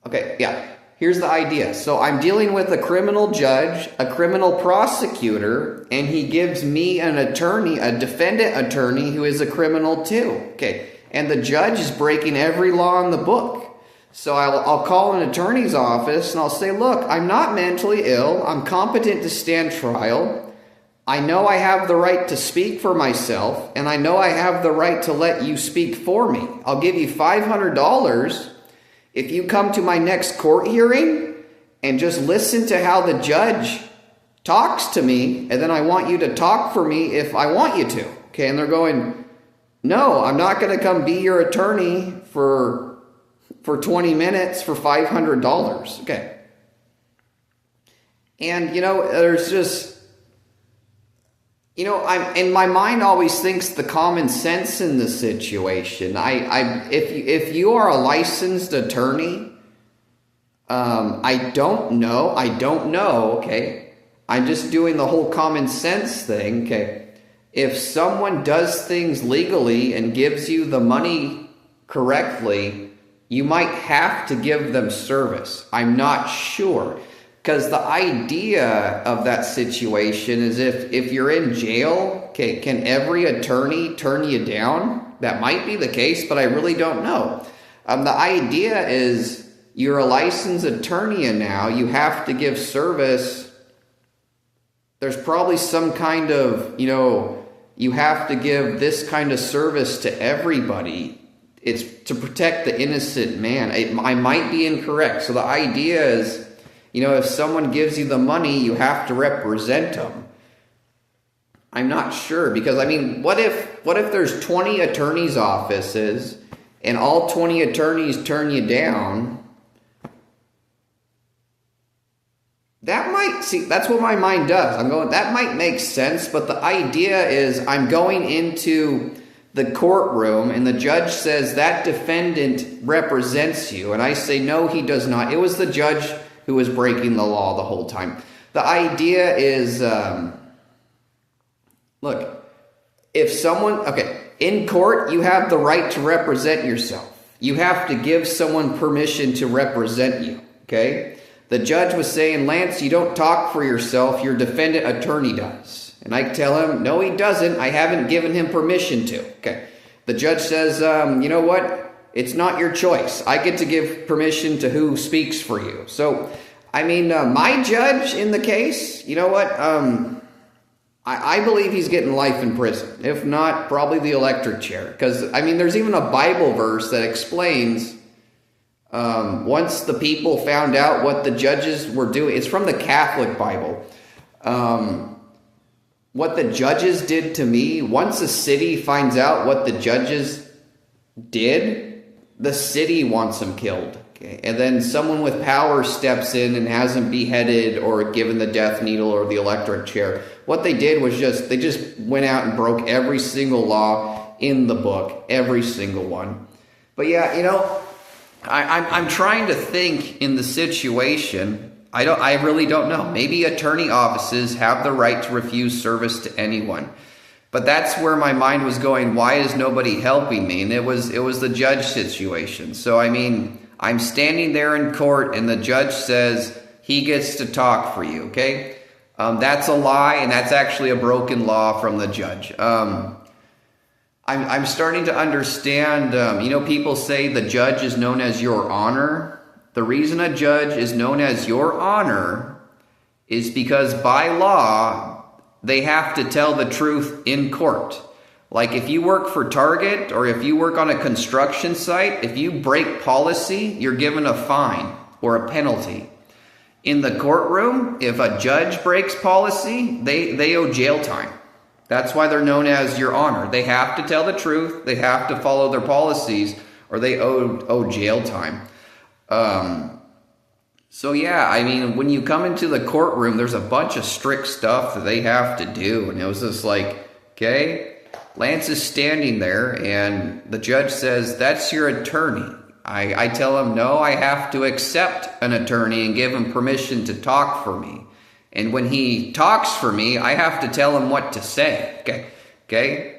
S1: Okay, yeah, here's the idea. So I'm dealing with a criminal judge, a criminal prosecutor, and he gives me an attorney, a defendant attorney who is a criminal too. Okay, and the judge is breaking every law in the book. So I'll call an attorney's office and I'll say, look, I'm not mentally ill. I'm competent to stand trial. I know I have the right to speak for myself, and I know I have the right to let you speak for me. I'll give you $500 if you come to my next court hearing and just listen to how the judge talks to me, and then I want you to talk for me if I want you to. Okay, and they're going, no, I'm not going to come be your attorney for 20 minutes for $500. Okay. And, there's just, and my mind always thinks the common sense in the situation. If you are a licensed attorney, I don't know. Okay. I'm just doing the whole common sense thing. Okay. If someone does things legally and gives you the money correctly, you might have to give them service. I'm not sure. Because the idea of that situation is if you're in jail, okay, can every attorney turn you down? That might be the case, but I really don't know. The idea is you're a licensed attorney and now you have to give service. There's probably some kind of, you have to give this kind of service to everybody. It's to protect the innocent man. I might be incorrect. So the idea is, if someone gives you the money, you have to represent them. I'm not sure because, what if there's 20 attorneys' offices and all 20 attorneys turn you down? That's what my mind does. That might make sense, but the idea is I'm going into the courtroom and the judge says that defendant represents you. And I say, no, he does not. It was the judge who was breaking the law the whole time. The idea is, look, if someone, in court, you have the right to represent yourself. You have to give someone permission to represent you, okay? The judge was saying, Lance, you don't talk for yourself, your defendant attorney does. And I tell him, no, he doesn't. I haven't given him permission to. Okay. The judge says, you know what? It's not your choice. I get to give permission to who speaks for you. So, my judge in the case, you know what? I believe he's getting life in prison. If not, probably the electric chair. Because, there's even a Bible verse that explains once the people found out what the judges were doing, it's from the Catholic Bible. What the judges did to me, once a city finds out what the judges did, the city wants them killed. Okay? And then someone with power steps in and has them beheaded or given the death needle or the electric chair. What they did was they just went out and broke every single law in the book, every single one. But yeah, I'm trying to think in the situation. I really don't know. Maybe attorney offices have the right to refuse service to anyone. But that's where my mind was going. Why is nobody helping me? And it was the judge situation. So I'm standing there in court and the judge says he gets to talk for you, okay? That's a lie and that's actually a broken law from the judge. I'm starting to understand, people say the judge is known as your honor. The reason a judge is known as your honor is because by law, they have to tell the truth in court. Like if you work for Target or if you work on a construction site, if you break policy, you're given a fine or a penalty. In the courtroom, if a judge breaks policy, they owe jail time. That's why they're known as your honor. They have to tell the truth. They have to follow their policies or they owe jail time. So yeah, when you come into the courtroom, there's a bunch of strict stuff that they have to do. And it was just like, okay, Lance is standing there and the judge says, that's your attorney. I tell him, no, I have to accept an attorney and give him permission to talk for me. And when he talks for me, I have to tell him what to say. Okay.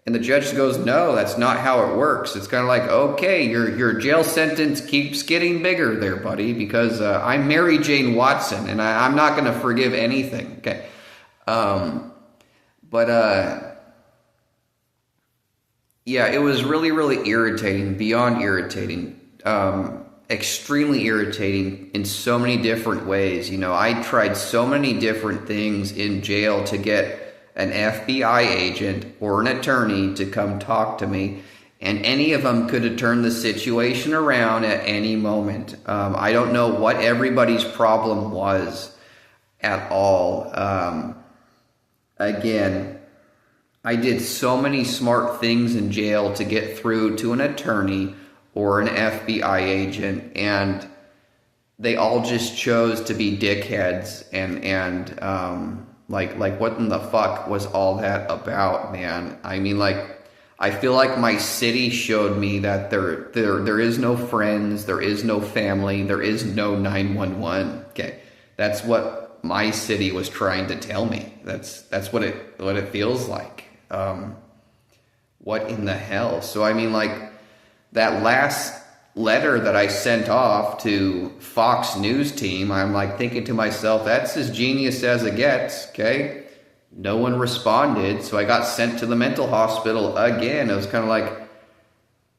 S1: And the judge goes, no, that's not how it works. It's kind of like, okay, your jail sentence keeps getting bigger there, buddy, because I'm Mary Jane Watson, and I'm not going to forgive anything. Okay. Yeah, it was really, really irritating, beyond irritating, extremely irritating in so many different ways. I tried so many different things in jail to get an FBI agent or an attorney to come talk to me, and any of them could have turned the situation around at any moment. I don't know what everybody's problem was at all. Again, I did so many smart things in jail to get through to an attorney or an FBI agent, and they all just chose to be dickheads and like what in the fuck was all that about, man? I feel like my city showed me that there is no friends, there is no family, there is no 911. Okay, that's what my city was trying to tell me. That's what it feels like. What in the hell? So I mean, like that last letter that I sent off to Fox News team, I'm like thinking to myself, that's as genius as it gets. Okay. No one responded, so I got sent to the mental hospital again. It was kind of like,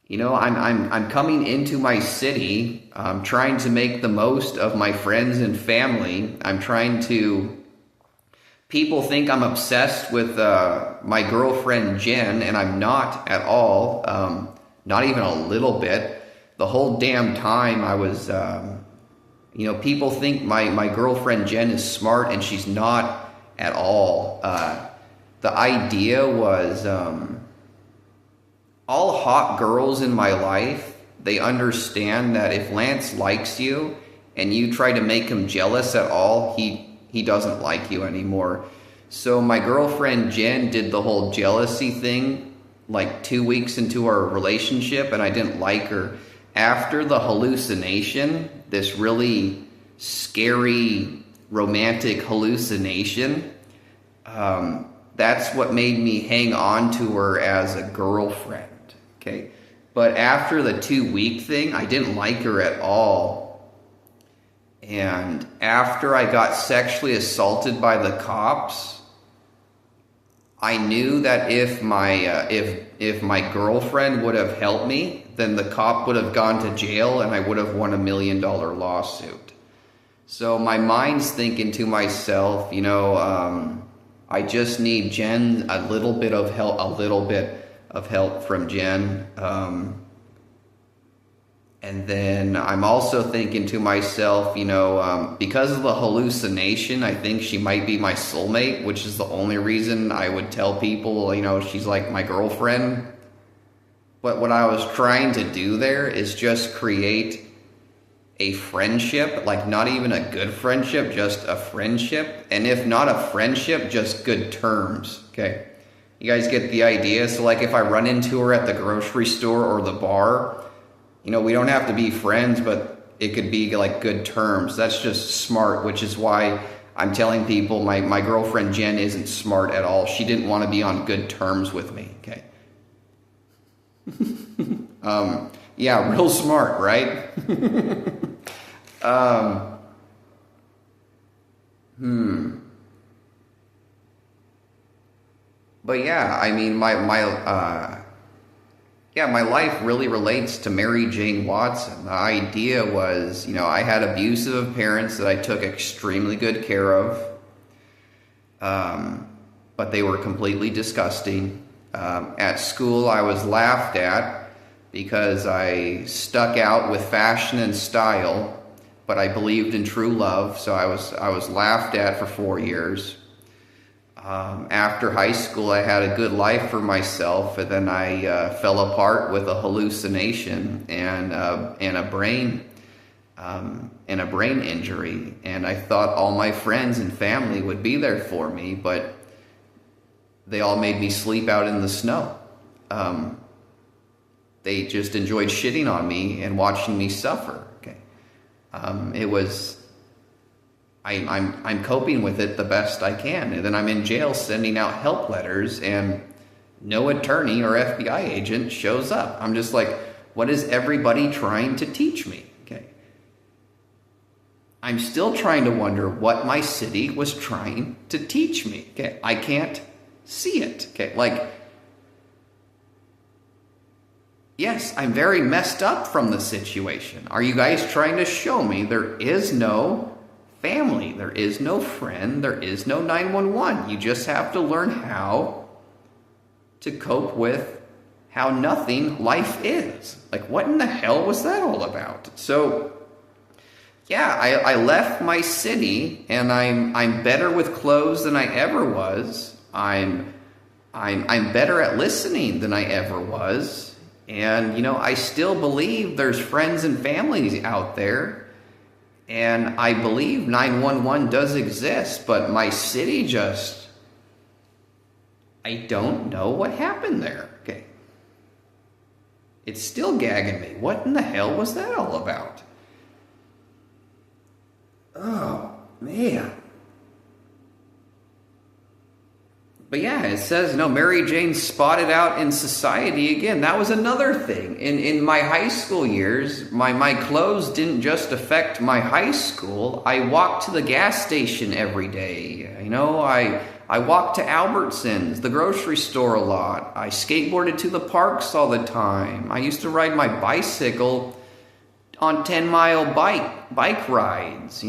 S1: I'm coming into my city. I'm trying to make the most of my friends and family. I'm trying to. People think I'm obsessed with my girlfriend Jen, and I'm not at all. Not even a little bit. The whole damn time I was, people think my girlfriend Jen is smart, and she's not at all. The idea was all hot girls in my life, they understand that if Lance likes you and you try to make him jealous at all, he doesn't like you anymore. So my girlfriend Jen did the whole jealousy thing like 2 weeks into our relationship, and I didn't like her. After the hallucination, this really scary romantic hallucination, that's what made me hang on to her as a girlfriend. Okay, but after the 2 week thing, I didn't like her at all. And after I got sexually assaulted by the cops, I knew that if my girlfriend would have helped me, then the cop would have gone to jail and I would have won $1 million lawsuit. So my mind's thinking to myself, I just need Jen, a little bit of help from Jen. And then I'm also thinking to myself, because of the hallucination, I think she might be my soulmate, which is the only reason I would tell people, she's like my girlfriend. But what I was trying to do there is just create a friendship, like not even a good friendship, just a friendship. And if not a friendship, just good terms. Okay. You guys get the idea? So like if I run into her at the grocery store or the bar, we don't have to be friends, but it could be like good terms. That's just smart, which is why I'm telling people my girlfriend Jen isn't smart at all. She didn't want to be on good terms with me. Okay. Yeah, real smart, right? But yeah, I mean, my life really relates to Mary Jane Watson. The idea was, I had abusive parents that I took extremely good care of, but they were completely disgusting. At school, I was laughed at because I stuck out with fashion and style, but I believed in true love, so I was laughed at for 4 years. After high school, I had a good life for myself, and then I fell apart with a hallucination and a brain injury. And I thought all my friends and family would be there for me, but they all made me sleep out in the snow. They just enjoyed shitting on me and watching me suffer. Okay, it was. I'm coping with it the best I can, and then I'm in jail sending out help letters, and no attorney or FBI agent shows up. I'm just like, what is everybody trying to teach me? Okay, I'm still trying to wonder what my city was trying to teach me. Okay, I can't see it. Okay, like, yes, I'm very messed up from the situation. Are you guys trying to show me there is no family, there is no friend, there is no 911? You just have to learn how to cope with how nothing life is. Like, what in the hell was that all about? So, yeah, I left my city, and I'm better with clothes than I ever was. I'm better at listening than I ever was. And, I still believe there's friends and families out there. And I believe 911 does exist, but my city I don't know what happened there. Okay. It's still gagging me. What in the hell was that all about? Oh, man. But yeah, it says, Mary Jane spotted out in society again. That was another thing. In my high school years, my clothes didn't just affect my high school. I walked to the gas station every day. I walked to Albertsons, the grocery store a lot. I skateboarded to the parks all the time. I used to ride my bicycle on 10-mile bike rides.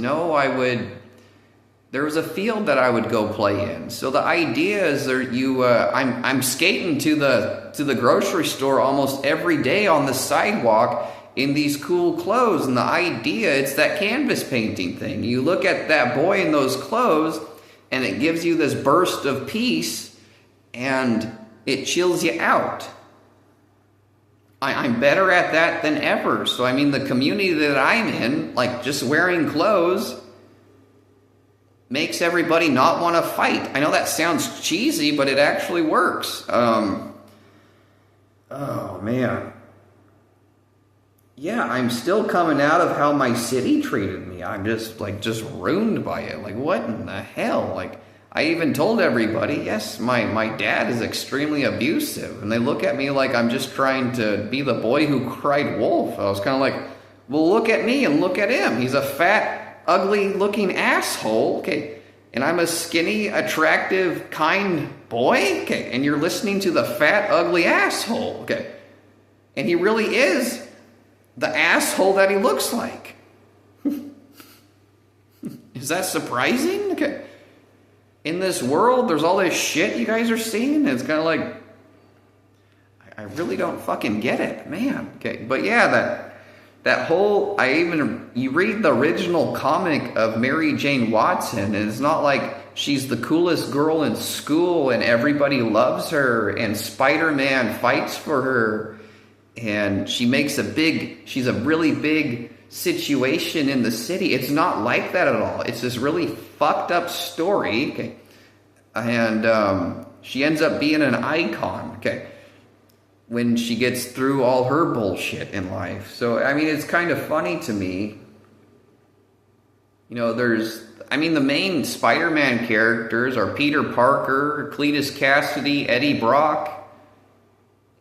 S1: There was a field that I would go play in. So the idea is I'm skating to the grocery store almost every day on the sidewalk in these cool clothes. And the idea, it's that canvas painting thing. You look at that boy in those clothes and it gives you this burst of peace and it chills you out. I'm better at that than ever. So the community that I'm in, like just wearing clothes, makes everybody not want to fight. I know that sounds cheesy, but it actually works. Oh, man. Yeah, I'm still coming out of how my city treated me. I'm just ruined by it. Like, what in the hell? Like, I even told everybody, yes, my dad is extremely abusive. And they look at me like I'm just trying to be the boy who cried wolf. I was kind of like, well, look at me and look at him. He's a fat, ugly-looking asshole, okay, and I'm a skinny, attractive, kind boy, okay, and you're listening to the fat, ugly asshole, okay, and he really is the asshole that he looks like. Is that surprising? Okay, in this world, there's all this shit you guys are seeing, and it's kind of like, I really don't fucking get it, man, okay, but yeah, that whole, you read the original comic of Mary Jane Watson, and it's not like she's the coolest girl in school and everybody loves her and Spider-Man fights for her and she's a really big situation in the city. It's not like that at all. It's this really fucked up story, okay? And she ends up being an icon, okay? When she gets through all her bullshit in life. So, it's kind of funny to me. The main Spider-Man characters are Peter Parker, Cletus Cassidy, Eddie Brock,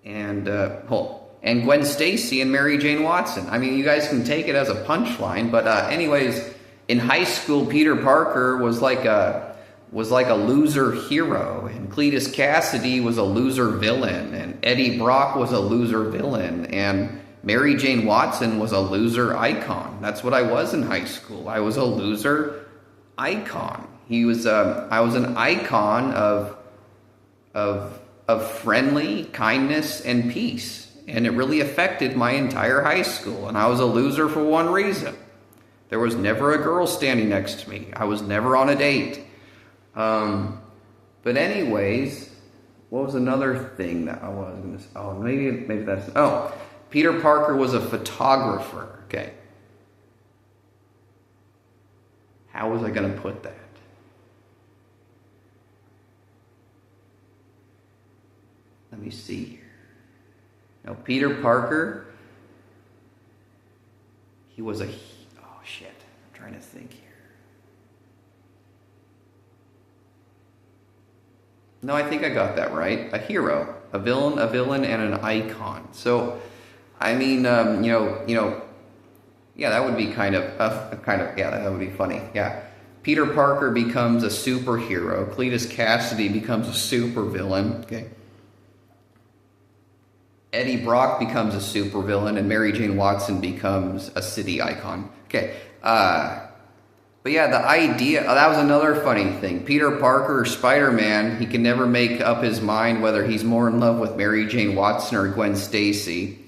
S1: and Gwen Stacy and Mary Jane Watson. You guys can take it as a punchline, but anyways, in high school, Peter Parker was like a loser hero, and Cletus Cassidy was a loser villain, and Eddie Brock was a loser villain, and Mary Jane Watson was a loser icon. That's what I was in high school. I was a loser icon. I was an icon of friendly kindness and peace, and it really affected my entire high school. And I was a loser for one reason: there was never a girl standing next to me. I was never on a date. But anyways, what was another thing that I was going to say? Oh, maybe that's, Peter Parker was a photographer. Okay. How was I going to put that? Let me see here. Now, Peter Parker, he was I'm trying to think here. No, I think I got that right. A hero, a villain, and an icon. So, yeah, that would be that would be funny. Yeah, Peter Parker becomes a superhero. Cletus Cassidy becomes a supervillain. Okay. Eddie Brock becomes a supervillain, and Mary Jane Watson becomes a city icon. Okay. But yeah, the idea, that was another funny thing. Peter Parker, Spider-Man, he can never make up his mind whether he's more in love with Mary Jane Watson or Gwen Stacy.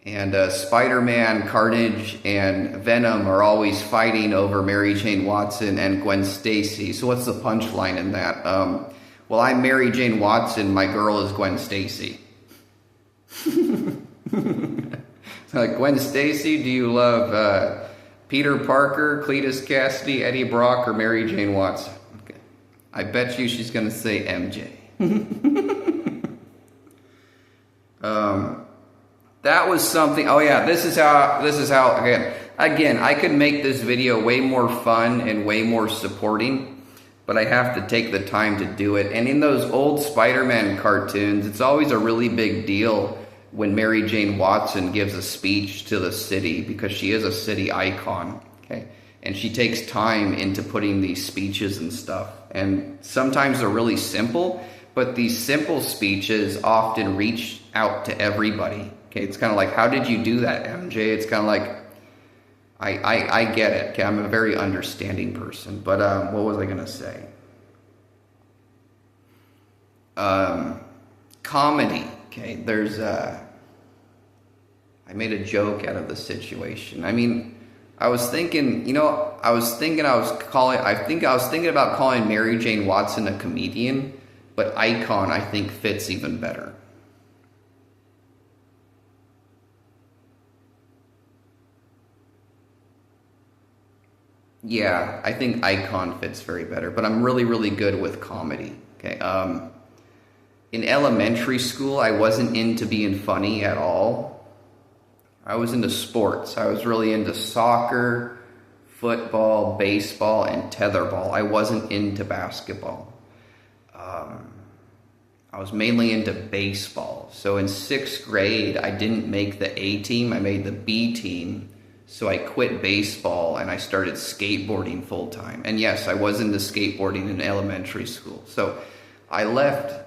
S1: And Spider-Man, Carnage, and Venom are always fighting over Mary Jane Watson and Gwen Stacy. So what's the punchline in that? Well, I'm Mary Jane Watson, my girl is Gwen Stacy. So like, Gwen Stacy, do you love Peter Parker, Cletus Cassidy, Eddie Brock, or Mary Jane Watson? Okay. I bet you she's going to say MJ. That was something. Oh yeah, this is how again I could make this video way more fun and way more supporting, but I have to take the time to do it. And in those old Spider-Man cartoons, it's always a really big deal when Mary Jane Watson gives a speech to the city, because she is a city icon, okay? And she takes time into putting these speeches and stuff. And sometimes they're really simple, but these simple speeches often reach out to everybody. Okay, it's kind of like, how did you do that, MJ? It's kind of like, I get it. Okay, I'm a very understanding person. But what was I going to say? Comedy. Okay, there's I made a joke out of the situation. I mean, I was thinking about calling Mary Jane Watson a comedian, but icon I think fits even better. Yeah, I think icon fits very better, but I'm really, really good with comedy. Okay. In elementary school, I wasn't into being funny at all. I was into sports. I was really into soccer, football, baseball, and tetherball. I wasn't into basketball. I was mainly into baseball. So in 6th grade, I didn't make the A team. I made the B team. So I quit baseball and I started skateboarding full time. And yes, I was into skateboarding in elementary school. So I left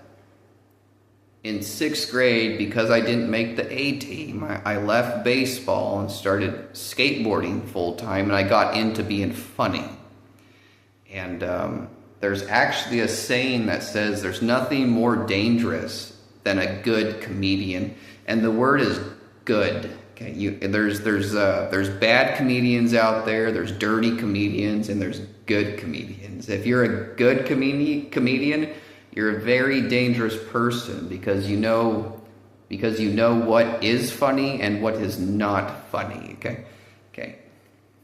S1: in 6th grade because I didn't make the A team. I left baseball and started skateboarding full time, and I got into being funny. And there's actually a saying that says there's nothing more dangerous than a good comedian. And the word is good. Okay, there's bad comedians out there, there's dirty comedians, and there's good comedians. If you're a good comedian, you're a very dangerous person, because you know what is funny and what is not funny. Okay.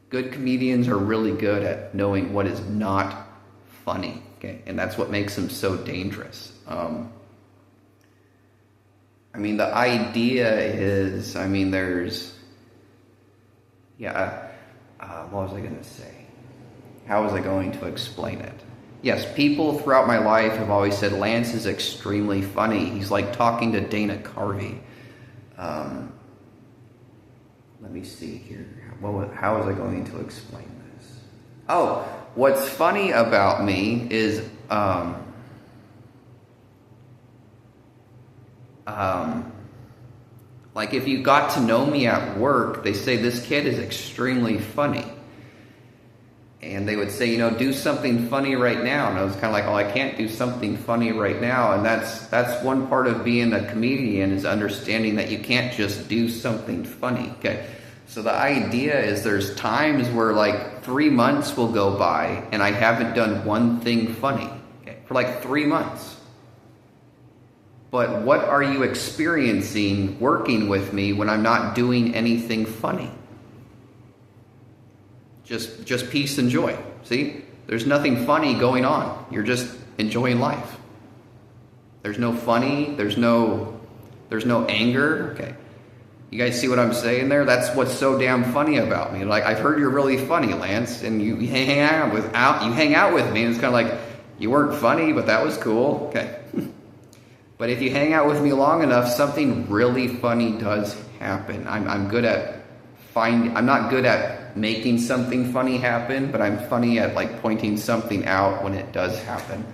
S1: Good comedians are really good at knowing what is not funny. Okay, and that's what makes them so dangerous. I mean, the idea is, what was I going to say? How was I going to explain it? Yes, people throughout my life have always said Lance is extremely funny. He's like talking to Dana Carvey. Let me see here. How was I going to explain this? Oh, what's funny about me is like if you got to know me at work, they say this kid is extremely funny. And they would say, do something funny right now. And I was kind of like, I can't do something funny right now. And that's one part of being a comedian, is understanding that you can't just do something funny. Okay. So the idea is there's times where like 3 months will go by and I haven't done one thing funny. Okay. For like 3 months. But what are you experiencing working with me when I'm not doing anything funny? Just peace and joy. See? There's nothing funny going on. You're just enjoying life. There's no funny, there's no anger. Okay. You guys see what I'm saying there? That's what's so damn funny about me. Like, I've heard you're really funny, Lance, and you hang out with me, and it's kind of like, you weren't funny, but that was cool. Okay. But if you hang out with me long enough, something really funny does happen. I'm not good at making something funny happen, but I'm funny at like pointing something out when it does happen.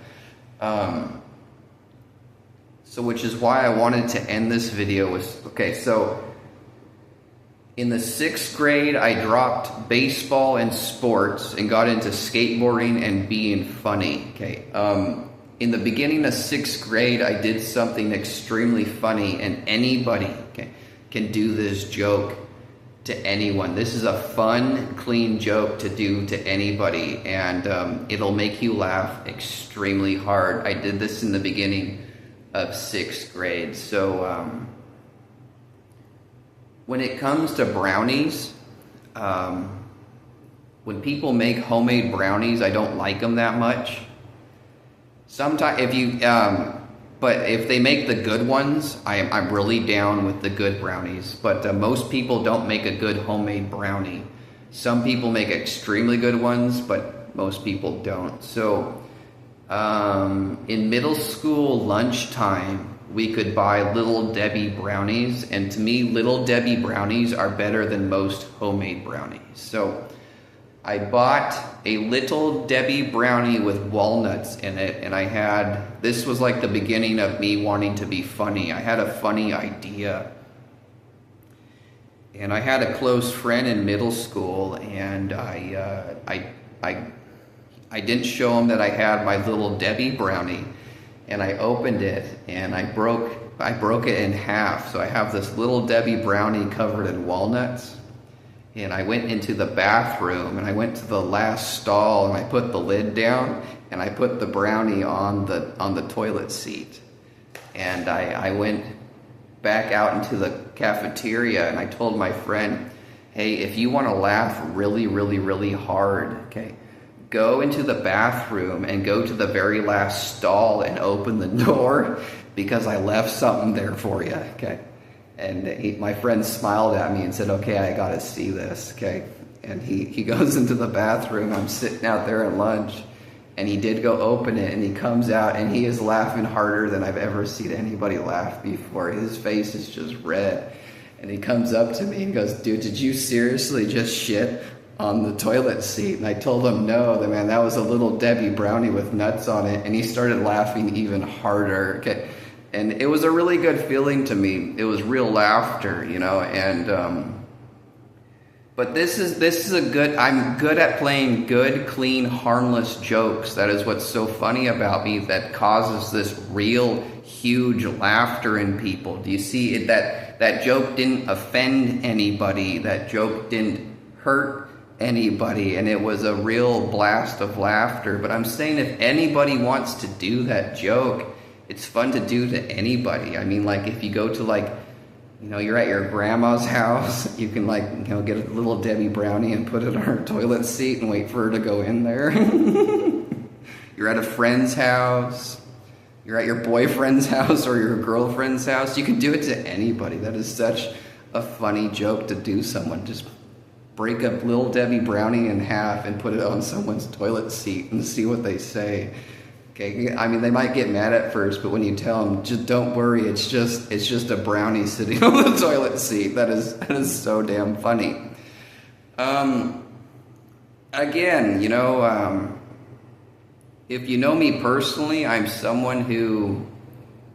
S1: So which is why I wanted to end this video with, okay, so in the 6th grade, I dropped baseball and sports and got into skateboarding and being funny. Okay. In the beginning of 6th grade, I did something extremely funny, and anybody can do this joke to anyone. This is a fun, clean joke to do to anybody, and it'll make you laugh extremely hard. I did this in the beginning of 6th grade. So when it comes to brownies, when people make homemade brownies, I don't like them that much. Sometimes, but but if they make the good ones, I'm really down with the good brownies. But most people don't make a good homemade brownie. Some people make extremely good ones, but most people don't. So in middle school lunchtime, we could buy Little Debbie brownies, and to me, Little Debbie brownies are better than most homemade brownies. So I bought a Little Debbie brownie with walnuts in it, and this was like the beginning of me wanting to be funny. I had a funny idea. And I had a close friend in middle school, and I didn't show him that I had my Little Debbie brownie, and I opened it, and I broke it in half. So I have this Little Debbie brownie covered in walnuts, and I went into the bathroom, and I went to the last stall, and I put the lid down, and I put the brownie on the toilet seat, and I went back out into the cafeteria, and I told my friend, hey, if you want to laugh really, really, really hard, okay, go into the bathroom and go to the very last stall and open the door, because I left something there for you, okay? And my friend smiled at me and said, okay, I gotta see this, okay? And he goes into the bathroom. I'm sitting out there at lunch, and he did go open it, and he comes out, and he is laughing harder than I've ever seen anybody laugh before. His face is just red. And he comes up to me and goes, dude, did you seriously just shit on the toilet seat? And I told him, no, man, that was a Little Debbie brownie with nuts on it. And he started laughing even harder. Okay. And it was a really good feeling to me. It was real laughter, and but this is I'm good at playing good, clean, harmless jokes. That is what's so funny about me, that causes this real huge laughter in people. Do you see it? That joke didn't offend anybody. That joke didn't hurt anybody, and it was a real blast of laughter. But I'm saying, if anybody wants to do that joke, it's fun to do to anybody. I mean, like, if you go to, you're at your grandma's house, you can, get a Little Debbie brownie and put it on her toilet seat and wait for her to go in there. You're at a friend's house, you're at your boyfriend's house or your girlfriend's house. You can do it to anybody. That is such a funny joke to do someone. Just break up Little Debbie brownie in half and put it on someone's toilet seat and see what they say. Okay, I mean, they might get mad at first, but when you tell them, just don't worry, it's just a brownie sitting on the toilet seat. That is so damn funny. Again, if you know me personally, I'm someone who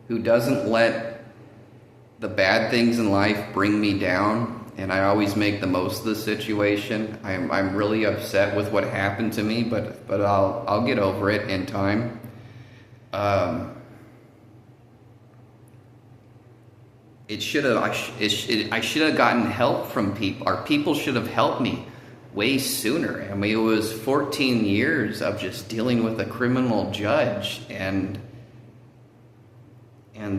S1: doesn't let the bad things in life bring me down, and I always make the most of the situation. I'm really upset with what happened to me, but I'll get over it in time. I should have gotten help from people, or people should have helped me way sooner. I mean, it was 14 years of just dealing with a criminal judge and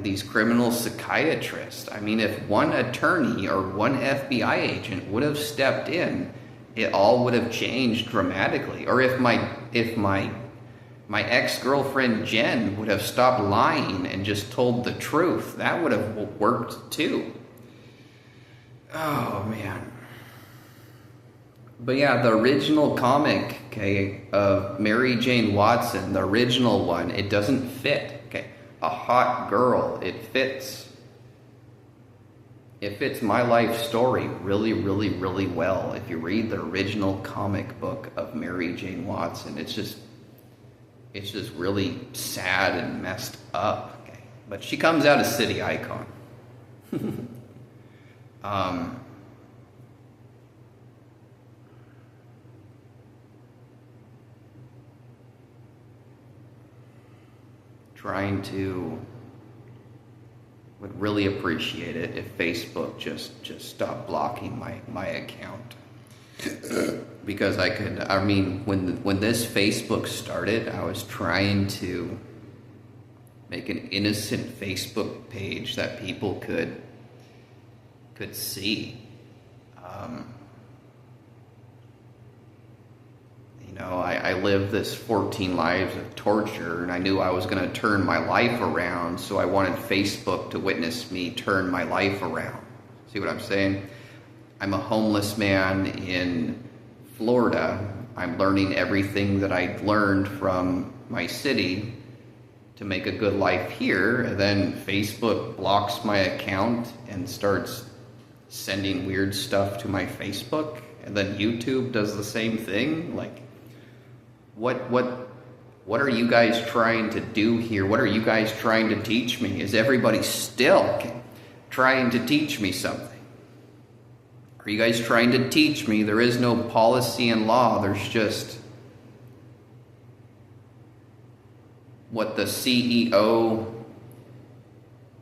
S1: these criminal psychiatrists. I mean, if one attorney or one FBI agent would have stepped in, it all would have changed dramatically. Or if my ex-girlfriend Jen would have stopped lying and just told the truth, that would have worked too. Oh, man. But yeah, the original comic, okay, of Mary Jane Watson, the original one, it doesn't fit, okay? A hot girl, it fits my life story really, really, really well. If you read the original comic book of Mary Jane Watson, it's just really sad and messed up. Okay? But she comes out a city icon. Would really appreciate it if Facebook just stopped blocking my account. Because when this Facebook started, I was trying to make an innocent Facebook page that people could see. I lived this 14 lives of torture, and I knew I was going to turn my life around, so I wanted Facebook to witness me turn my life around. See what I'm saying? I'm a homeless man in Florida. I'm learning everything that I learned from my city to make a good life here, and then Facebook blocks my account and starts sending weird stuff to my Facebook, and then YouTube does the same thing. Like, what are you guys trying to do here? What are you guys trying to teach me? Is everybody still trying to teach me something? Are you guys trying to teach me there is no policy and law? There's just what the CEO,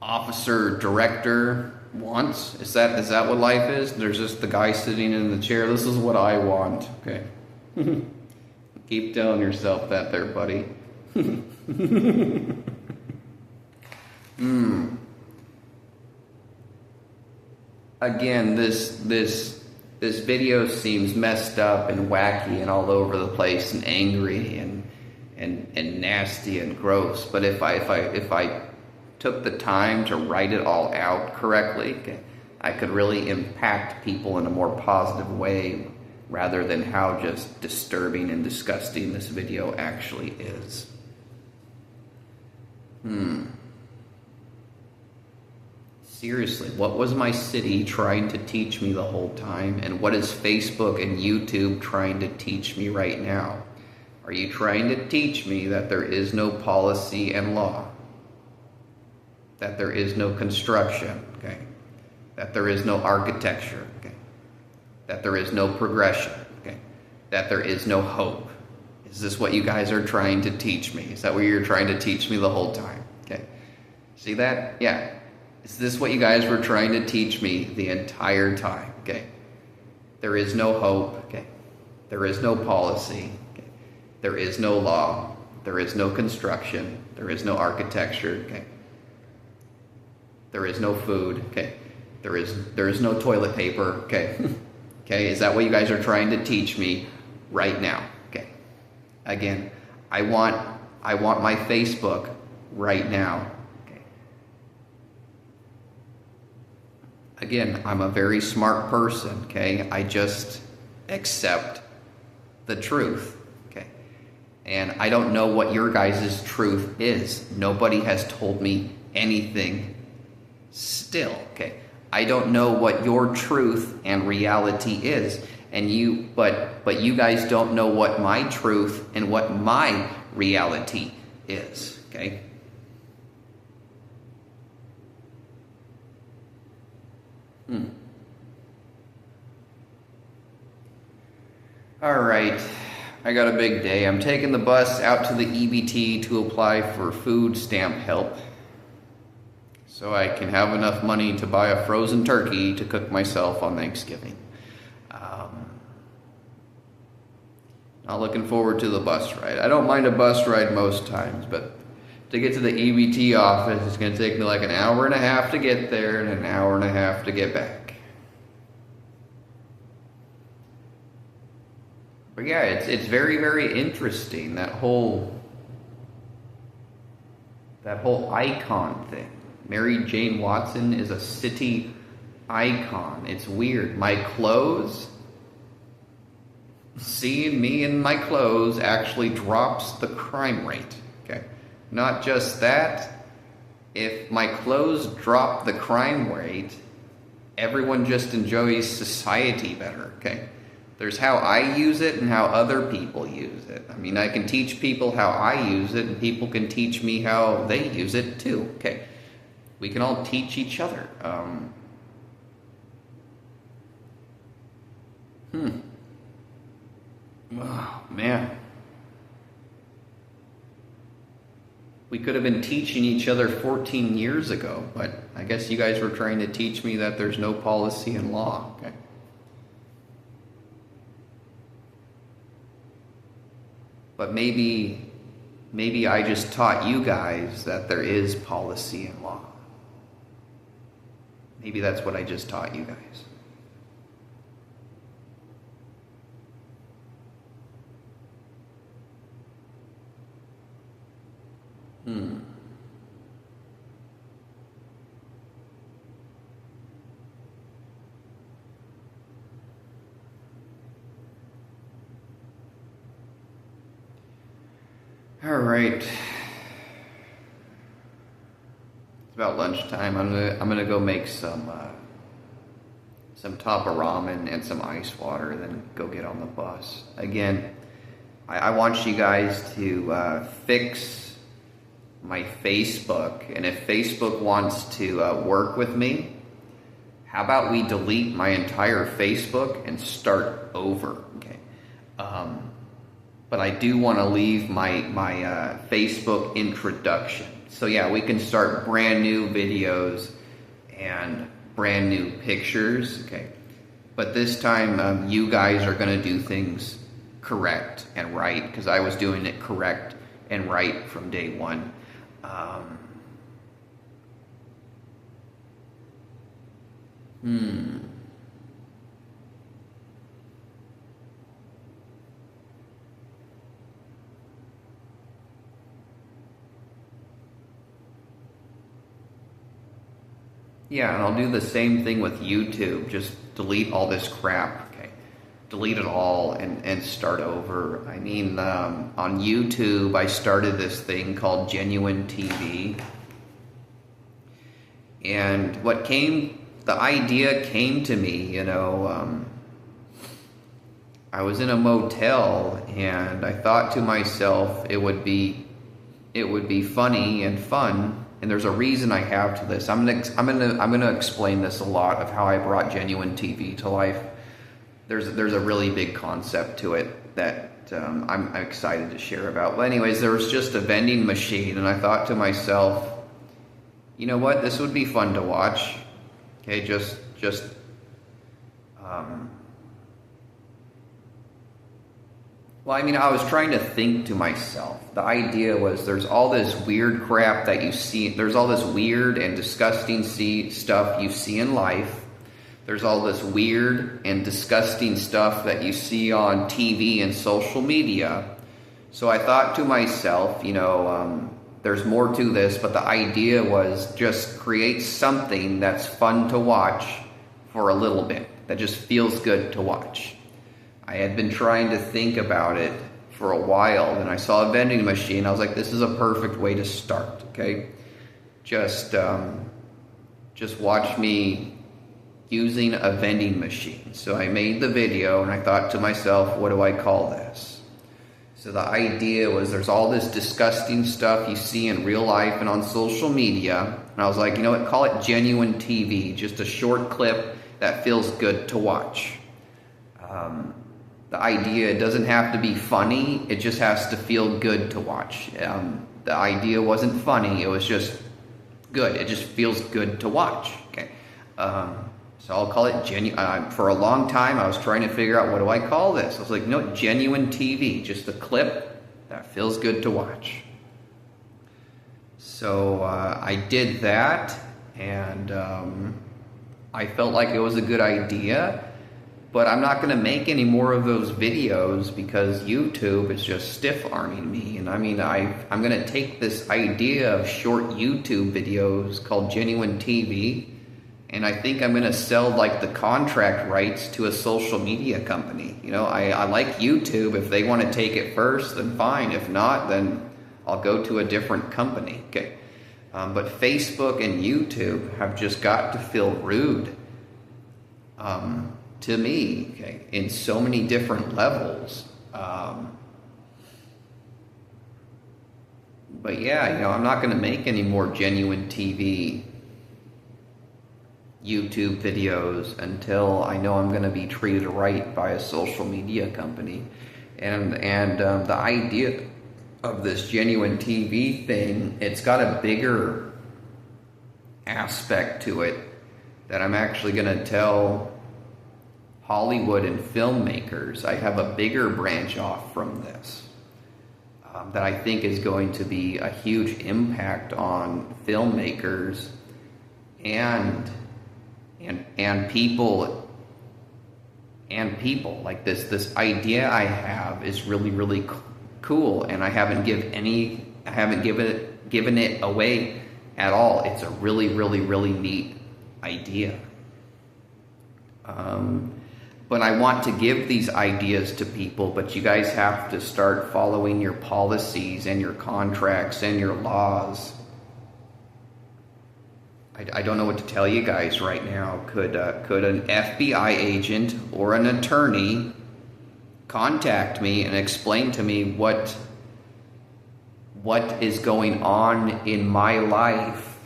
S1: officer, director wants? Is that what life is? There's just the guy sitting in the chair. This is what I want. Okay. Keep telling yourself that there, buddy. Again, this video seems messed up and wacky and all over the place and angry and nasty and gross. But if I took the time to write it all out correctly, I could really impact people in a more positive way, rather than how just disturbing and disgusting this video actually is. Seriously, what was my city trying to teach me the whole time? And what is Facebook and YouTube trying to teach me right now? Are you trying to teach me that there is no policy and law? That there is no construction, okay? That there is no architecture, okay? That there is no progression, okay? That there is no hope. Is this what you guys are trying to teach me? Is that what you're trying to teach me the whole time? Okay. See that? Yeah. Is this what you guys were trying to teach me the entire time? Okay. There is no hope, okay? There is no policy, okay? There is no law. There is no construction. There is no architecture, okay? There is no food, okay? There is no toilet paper, okay? Okay, is that what you guys are trying to teach me right now? Okay. Again, I want my Facebook right now. Okay. Again, I'm a very smart person, okay? I just accept the truth, okay? And I don't know what your guys' truth is. Nobody has told me anything still, okay? I don't know what your truth and reality is, and but you guys don't know what my truth and what my reality is, okay? All right, I got a big day. I'm taking the bus out to the EBT to apply for food stamp help, so I can have enough money to buy a frozen turkey to cook myself on Thanksgiving. Not looking forward to the bus ride. I don't mind a bus ride most times, but to get to the EBT office, it's going to take me like an hour and a half to get there and an hour and a half to get back. But yeah, it's very, very interesting, that whole icon thing. Mary Jane Watson is a city icon. It's weird. My clothes, seeing me in my clothes actually drops the crime rate, okay? Not just that, if my clothes drop the crime rate, everyone just enjoys society better, okay? There's how I use it and how other people use it. I mean, I can teach people how I use it, and people can teach me how they use it too, okay? We can all teach each other. Oh, man. We could have been teaching each other 14 years ago, but I guess you guys were trying to teach me that there's no policy and law, okay? But maybe I just taught you guys that there is policy and law. Maybe that's what I just taught you guys. All right. It's about lunchtime. I'm gonna go make some top of ramen and some ice water, then go get on the bus. Again, I want you guys to fix my Facebook, and if Facebook wants to work with me, how about we delete my entire Facebook and start over? Okay. But I do want to leave my Facebook introduction. So yeah, we can start brand new videos and brand new pictures. Okay. But this time, you guys are going to do things correct and right, because I was doing it correct and right from day one. Yeah, and I'll do the same thing with YouTube. Just delete all this crap, okay? Delete it all and start over. I mean, on YouTube, I started this thing called Genuine TV. And the idea came to me, I was in a motel and I thought to myself it would be funny and fun, and there's a reason I have to this. I'm gonna explain this a lot of how I brought Genuine TV to life. There's a really big concept to it that I'm excited to share about. Well, anyways, there was just a vending machine, and I thought to myself, you know what? This would be fun to watch. Okay, well, I mean, I was trying to think to myself. The idea was there's all this weird crap that you see. There's all this weird and disgusting stuff you see in life. There's all this weird and disgusting stuff that you see on TV and social media. So I thought to myself, there's more to this, but the idea was just create something that's fun to watch for a little bit, that just feels good to watch. I had been trying to think about it for a while, and I saw a vending machine. I was like, this is a perfect way to start, okay? Just watch me using a vending machine. So I made the video, and I thought to myself, what do I call this? So the idea was there's all this disgusting stuff you see in real life and on social media, and I was like, call it Genuine TV, just a short clip that feels good to watch. The idea doesn't have to be funny, it just has to feel good to watch. The idea wasn't funny, it was just good. It just feels good to watch. Okay. So I'll call it Genuine. For a long time, I was trying to figure out, what do I call this? I was like, Genuine TV, just a clip that feels good to watch. So I did that, and I felt like it was a good idea. But I'm not going to make any more of those videos because YouTube is just stiff-arming me. And I mean, I'm going to take this idea of short YouTube videos called Genuine TV, and I think I'm going to sell the contract rights to a social media company. I like YouTube. If they want to take it first, then fine. If not, then I'll go to a different company. Okay. But Facebook and YouTube have just got to feel rude. To me, okay, in so many different levels. But yeah, I'm not going to make any more Genuine TV YouTube videos until I know I'm going to be treated right by a social media company. And the idea of this Genuine TV thing, it's got a bigger aspect to it that I'm actually going to tell Hollywood and filmmakers. I have a bigger branch off from this that I think is going to be a huge impact on filmmakers and people. Like this idea I have is really, really cool, and I haven't given it away at all. It's a really, really, really neat idea. But I want to give these ideas to people, but you guys have to start following your policies and your contracts and your laws. I don't know what to tell you guys right now. Could an FBI agent or an attorney contact me and explain to me what is going on in my life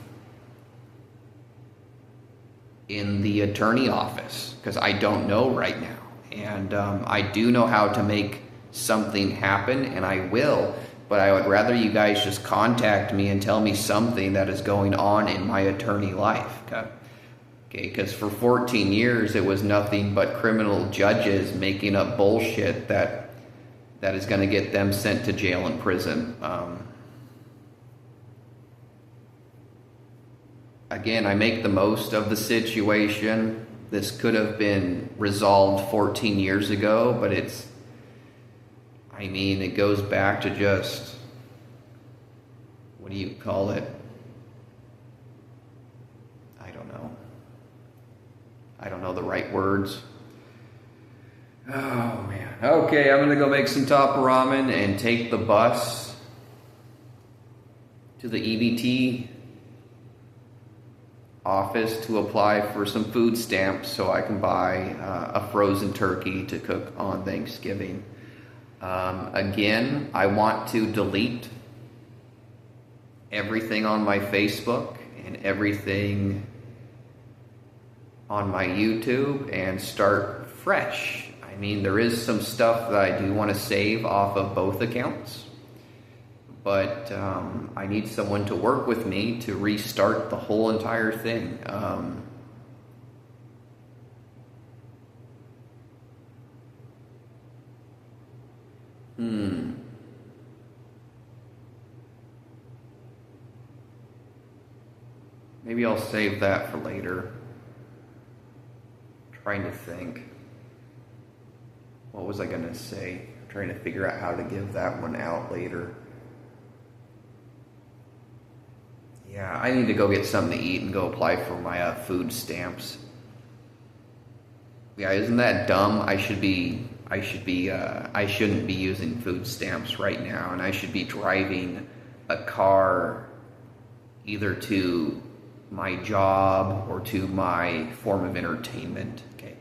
S1: in the attorney office? Because I don't know right now. And I do know how to make something happen, and I will. But I would rather you guys just contact me and tell me something that is going on in my attorney life. Okay, because for 14 years it was nothing but criminal judges making up bullshit that is going to get them sent to jail and prison. Again, I make the most of the situation. This could have been resolved 14 years ago, but it goes back to just, what do you call it? I don't know. I don't know the right words. Oh, man. Okay, I'm going to go make some top ramen and take the bus to the EBT office to apply for some food stamps so I can buy a frozen turkey to cook on Thanksgiving. Again, I want to delete everything on my Facebook and everything on my YouTube and start fresh. I mean, there is some stuff that I do want to save off of both accounts, but I need someone to work with me to restart the whole entire thing. Maybe I'll save that for later. Trying to think. What was I going to say? Trying to figure out how to give that one out later. Yeah, I need to go get something to eat and go apply for my food stamps. Yeah, isn't that dumb? I shouldn't be using food stamps right now, and I should be driving a car either to my job or to my form of entertainment. Okay.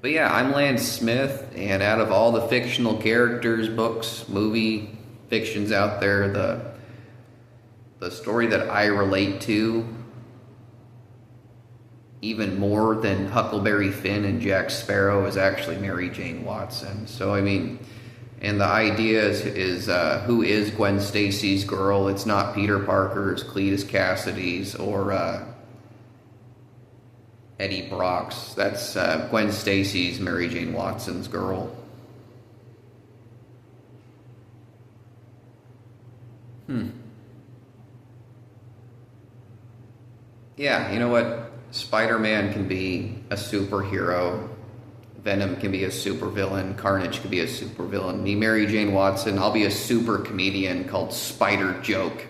S1: But yeah, I'm Lance Smith, and out of all the fictional characters, books, movie fictions out there, the story that I relate to even more than Huckleberry Finn and Jack Sparrow is actually Mary Jane Watson. So and the idea is who is Gwen Stacy's girl? It's not Peter Parker's, Cletus Cassidy's, or Eddie Brock's. That's Gwen Stacy's Mary Jane Watson's girl. Yeah, you know what? Spider-Man can be a superhero. Venom can be a supervillain. Carnage can be a supervillain. Me, Mary Jane Watson, I'll be a super comedian called Spider Joke.